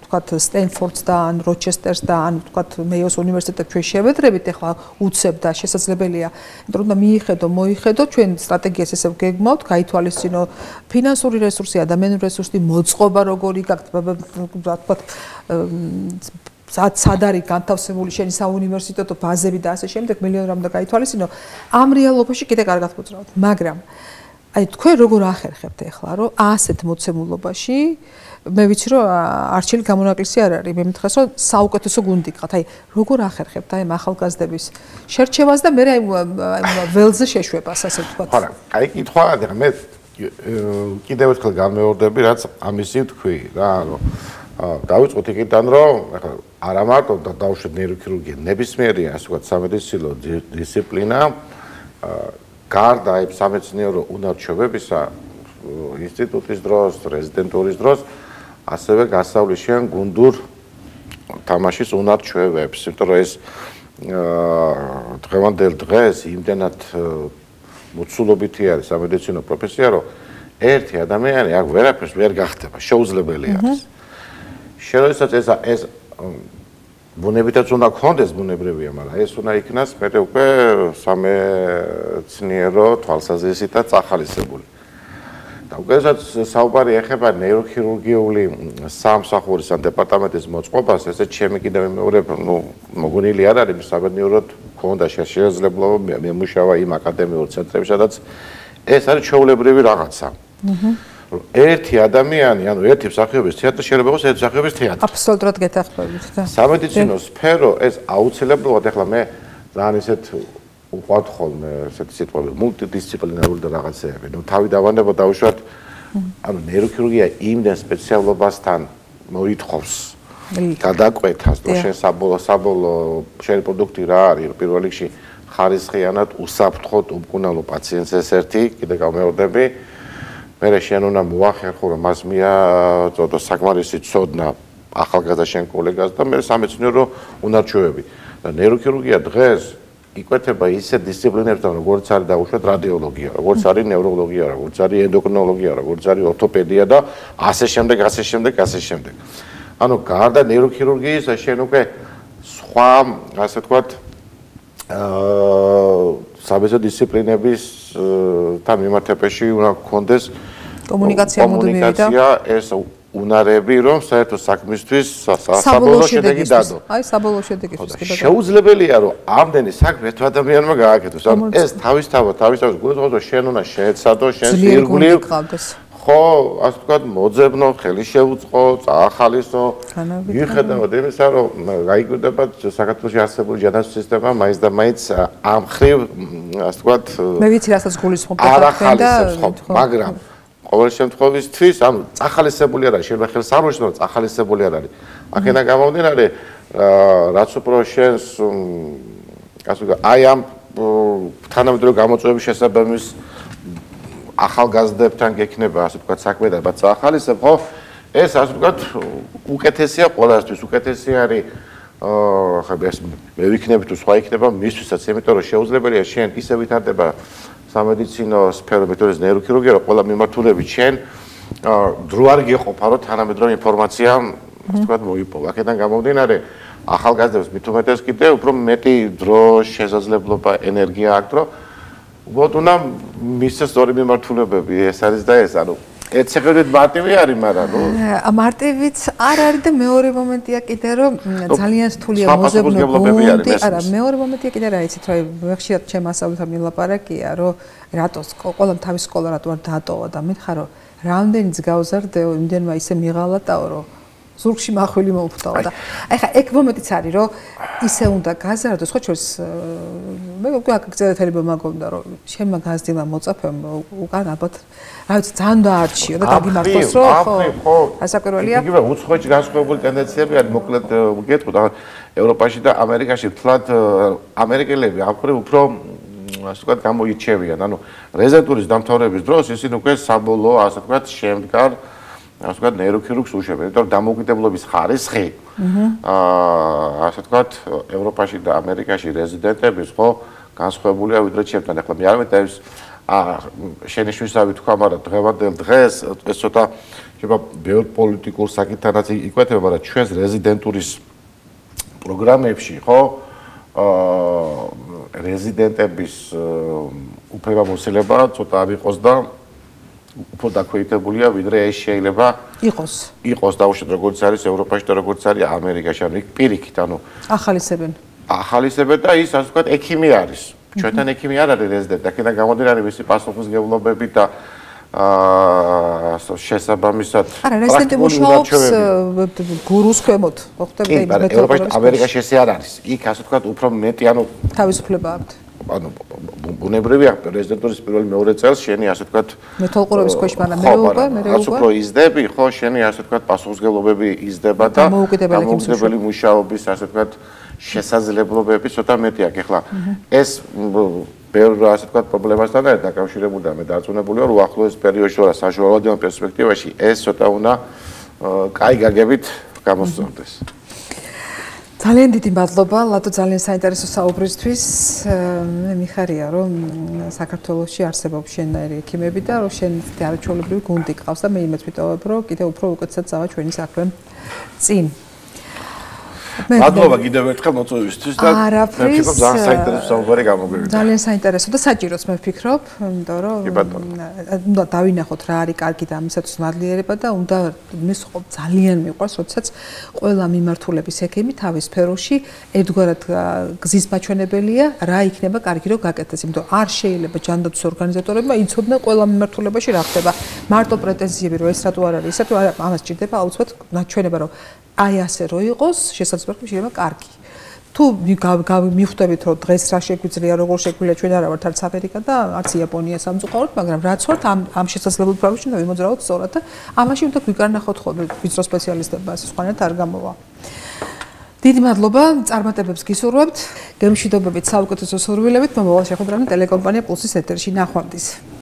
S1: ვთქვათ სტენფორდს და ან როჩესტერს და ან ვთქვათ მეიოს უნივერსიტეტებს ჩვენ შევედრებით ეხლა უცებ და შესაძლებელია იმიტომ რომ მიიხედო მოიხედო ჩვენ სტრატეგიას ესე გეგმავთ გაითვალისწინო ფინანსური რესურსი ადამიანური რესურსი მოწყობა როგორი გაქვთ ვთქვათ სად არის განთავსებული შენი საუნივერსიტეტო ბაზები და ასე შემდეგ მილიონი რამ და გაითვალისწინო ამ რეალობაში კიდე კარგად მოძრავთ მაგრამ აი თქვენ როგორ ახერხებთ ახლა რომ ასეთ მოცემულობაში მე ვიცი რომ არჩილი გამონაკლისი არ არის მე მითხრას რომ საუკეთესო გუნდი გყავთ აი როგორ ახერხებთ აი ახალგაზრდების შერჩევას და მე აი ველზე შეშვებას ასე ვთქვათ
S2: ხო რა აი კითხვა მე კიდევ ერთხელ გამეორდები რაც ამისი თქვი რა რომ დავიწყოთ იქიდან რომ ახლა არა მარტო დავუშვათ ნეიროქირურგია ნებისმიერი ასე ვთქვათ სამედიცინო დისციპლინა გარდა აი სამეცნიერო უნარჩვევებისა ინსტიტუტის დროს, რეზიდენტურის დროს, ასევე გასავლისშიან გუნდურ თამაშის უნარჩვევებს, იმიტომ რომ ეს დღევანდელ დღეს იმდენად მოცულობითი არის სამედიცინო პროფესია, რომ ერთი ადამიანი აქ ვერაფერს ვერ გახდება, შეუძლებელი არის. შესაძლოა ეს ბუნებითაც უნდა გქონდეს ბუნებრივია, მაგრამ ეს უნდა იქნას მე უკვე სამეცნიერო თვალსაზრისითაც ახალისებული. და უკეთესად საუბარი ეხება ნეიროქირურგიული სამსახურის ან დეპარტამენტის მოწყობას, ესეც ჩემი კიდევ მეორე მოგონილი არ არის, საბედნიეროდ მქონდა შესაძლებლობა მემუშავა იმ აკადემიურ ცენტრებში, სადაც ეს არის ჩვეულებრივი რაღაცა. ერთი ადამიანი, ანუ ერთი მსახიობის თეატრი შეიძლება იყოს ერთი მსახიობის თეატრი.
S1: აბსოლუტურად გეთახმებით და
S2: სამედიცინო სფერო ეს აუცილებლად ეხლა მე ძალიან ისეთ უყვართ ხოლმე ესეთი სიტყვები მულტიდისციპლინარული და რაღაცეები. ნუ თავი დავანებო დავუშვათ ანუ ნეიროქირურგია იმდენ სპეციალობასთან მოითხოვს გადაკვეთას და შენ საბოლოო შენი პროდუქტი რა არის პირველ რიგში ხარისხიანად უსაფრთხოდ უმკურნალო პაციენტს ეს ერთი კიდე გამეორდები მე შენ უნდა მოახერხო რომ მას მიაწოდო საკმარისი ცოდნა ახალგაზრდა შენ კოლეგას და მე სამეცნიერო უნარჩვევები და ნეიროქირურგია დღეს იკვეთება ისეთ დისციპლინებთან როგორც არის დაუშვათ რადიოლოგია, როგორც არის ნევროლოგია, როგორც არის ენდოკრინოლოგია, როგორც არის ორთოპედია და ასე შემდეგ. ანუ გარდა ნეიროქირურგიის შენ უკვე სხვა ასე ვთქვათ საბეზო დისციპლინების თან მიმართებაში უნდა გქონდეს კომუნიკაცია ეს უნარები რომ საერთო საქმისთვის საბოლოო შედეგი დადო.
S1: აი საბოლოო შედეგისთვის კიდე
S2: შეუძლებელია რომ ამდენი საქმე ერთ ადამიანმა გააკეთოს. ანუ ეს თავისთავად გულისხმობს რომ შენ უნდა შეეცადო, შენ ირგვლივ ხო, ასე ვთქვათ, მოძებნო, ხელი შეუწყო, წაახალისო. მიუხედავად იმისა, რომ გაიკვირდება საქართველოში არსებული ჯანდაცვის სისტემა მაინც და მაინც ამ ხრივ, ასე ვთქვათ,
S1: მე ვიცი რასაც გულისხმობ
S2: და მაგრამ ყოველ შემთხვევისთვის, ანუ წახალისებული არ არის, შეიძლება ხელსაყრელში, მაგრამ წახალისებული არ არის. აქედან გამომდინარე, რაც უფრო შენს, ასე ვთქვათ, აი ამ თანამედროვე გამოწვევების შესაბამის ახალგაზრდებთან გექნება, ასე ვთქვათ, საქმე და წახალისებ, ხო? ეს ასე ვთქვათ, უკეთესია ყველასთვის, უკეთესი არის ხა ეს მე ვიქნები თუ სხვა იქნება მისთვისაც, იმიტომ რომ შეუძლებელია შენ ისე ვითარდება სამედიცინო სფერო მეთოდეს ნეიროქირურგია რომ ყველა მიმართულებით შენ დრო არ გეყოფა რომ თანამედროვე ინფორმაცია ასე ვთქვათ მოიპოვა. აქედან გამომდინარე ახალგაზრდებს მით უმეტეს კიდე უფრო მეტი დრო შესაძლებლობა ენერგია აქვს რომ უბრალოდ უნდა მისცეს სწორი მიმართულებები ეს არის და ეს ანუ ერთ შეხედვით მარტივი არის მაგრამ ნუ
S1: მარტივიც არ არის და მეორე მომენტია კიდე რომ ძალიან რთულია მოზებნო გუნდი არა მეორე მომენტია კიდე რა იცით რომ მე ხშირად ჩემ ასწავლთან მილაპარაკია რომ რატოს ყველამ თავის სკოლა რატო არ დაატოვა და მითხარ რომ რამდენიც გავზარდეო იმდენმა ისე მიღალატაო რომ ზურგში მახვილი მოუხდაო და აი ხა ეგ მომენტიც არის რომ ისე უნდა გაზარდოს ხო ჩვენს მე უკვე აქ გწერეთელება მაგონდა რომ შემმა გაზდილა მოწაფემ უკან ალბათ რა ვიცი ძალიან დაარჩიო და დაგიმართოს რომ ხო ასაკურველია
S2: იგივე უცხოეთში განსხვავებული ტენდენციები არის მოკლედ გეტყვით ევროპაში და ამერიკაში თლად ამერიკელები აფრი უფრო ასე ვთქვათ გამოირჩევიან ანუ რეზიდენტურის დამთავრების დროს ისინი უკვე საბოლოო ასე ვთქვათ შემდგარ ასე ვთქვათ ნეიროქირურგს უშვებენ, იმიტომ რომ დამოუკიდებლობის ხარისხი ასე ვთქვათ ევროპაში და ამერიკაში რეზიდენტების ხო განსხვავებულია ვიდრე ჩემთან. ახლა მე არ მეტყვი ეს შენიშვნისავი თქვა, მაგრამ დღევანდელ დღეს ეს ცოტა შეიძლება ბევრ პოლიტიკურ საკითხთანაც იკვეთება, მაგრამ ჩვენს რეზიდენტურის პროგრამებში ხო რეზიდენტების უფლებამოსილება ცოტა არ იყოს და უფრო დაქვეითებულია, ვიდრე ეს შეიძლება იყოს დაუშვათ როგორც არის ევროპაში და როგორც არის ამერიკაში, ანუ იქ პირიქით, ანუ ახალისებენ და ის ასე ვთქვათ ექიმი არის. ჩვენთან ექიმი არ არის რეზიდენტი, აქედან გამომდინარე მისი პასუხისმგებლობები და შესაბამისად
S1: არა რეზიდენტი მუშაობს გურუს ქვემოთ, ხო ხდება იმ
S2: ევროპაში, ამერიკაში ესე არ არის. იქ ასე ვთქვათ უფრო მეტი ანუ
S1: თავისუფლება აქვს.
S2: ანუ ბუნებრივია რეზიდენტურის პირველ მეორე წელს შენი ასე ვთქვათ
S1: მეთვალყურების ქვეშ მაგრამ მე უკვე
S2: რაც უფრო იზრდები ხო შენი ასე ვთქვათ პასუხისმგებლობები იზრდება და დამოუკიდებელი მუშაობის ასე ვთქვათ შესაძლებლობები ცოტა მეტი აქვს. ეხლა ეს ბევრ ასე ვთქვათ პრობლემასთან არის დაკავშირებული და მე დარწმუნებული ვარ უახლოეს პერიოდში და საშუალო პერსპექტივაში ეს ცოტა უნდა კაი გაგებით გამოსწორდეს.
S1: ძალიან დიდი მადლობა ლადო ძალიან საინტერესო საუბრისთვის. მე მიხარია რომ საქართველოში არსებობს შენნაირი ექიმები და რომ შენ არაჩვეულებრივი გუნდი გყავს და მე იმედს ვიტოვებ რომ კიდევ უფრო უკეთესად წავა ჩვენი საქმე წინ.
S2: მადლობა კიდევ ერთხელ მოწვევისთვის და მე ვფიქრობ ძალიან საინტერესო საუბარი გამოგვივიდა.
S1: ძალიან საინტერესო და საჭიროც მე ვფიქრობ, იმიტომ რომ უნდა დავინახოთ რა არის კარგი და ამისათვის მადლიერება და უნდა ძალიან მიყვარს, როდესაც ყველა მიმართულების ექიმი თავის სფეროში ერთგვარად გზის მაჩვენებელია, რა იქნება კარგი რომ გაკეთდეს, იმიტომ არ შეიძლება ჯანდაცვის ორგანიზატორებმა იცოდნენ ყველა მიმართულებაში რა ხდება. მარტო პრეტენზიები რომ ეს რატო არ არის, ისე რომ ამას ჭირდება აუცილებლად ნაჩვენება რომ აი ასე რო იყოს, შესაძლოა შეიძლება კარგი. თუ მივხვდებით რომ დღეს რა შეგვიძლია, როგორ შეგვიძლია ჩვენ არა ვართ არც ამერიკა და არც იაპონია სამწუხაროდ, მაგრამ რაც ვართ ამ შესაძლებლობ პრობლემებში უნდა ვიმოძრაოთ სწორად და ამაში უნდა გვიგარნახოთ ხოლმე ვიწრო სპეციალისტებმა, ასე სხვანაირად არ გამოვა. დიდი მადლობა, წარმატებებს გისურვებთ. გემშვიდობებით, საუკეთესო სურვილებით, მომავალ შეხვედრამდე ტელეკომპანია პულსის ეთერში ნახვამდის.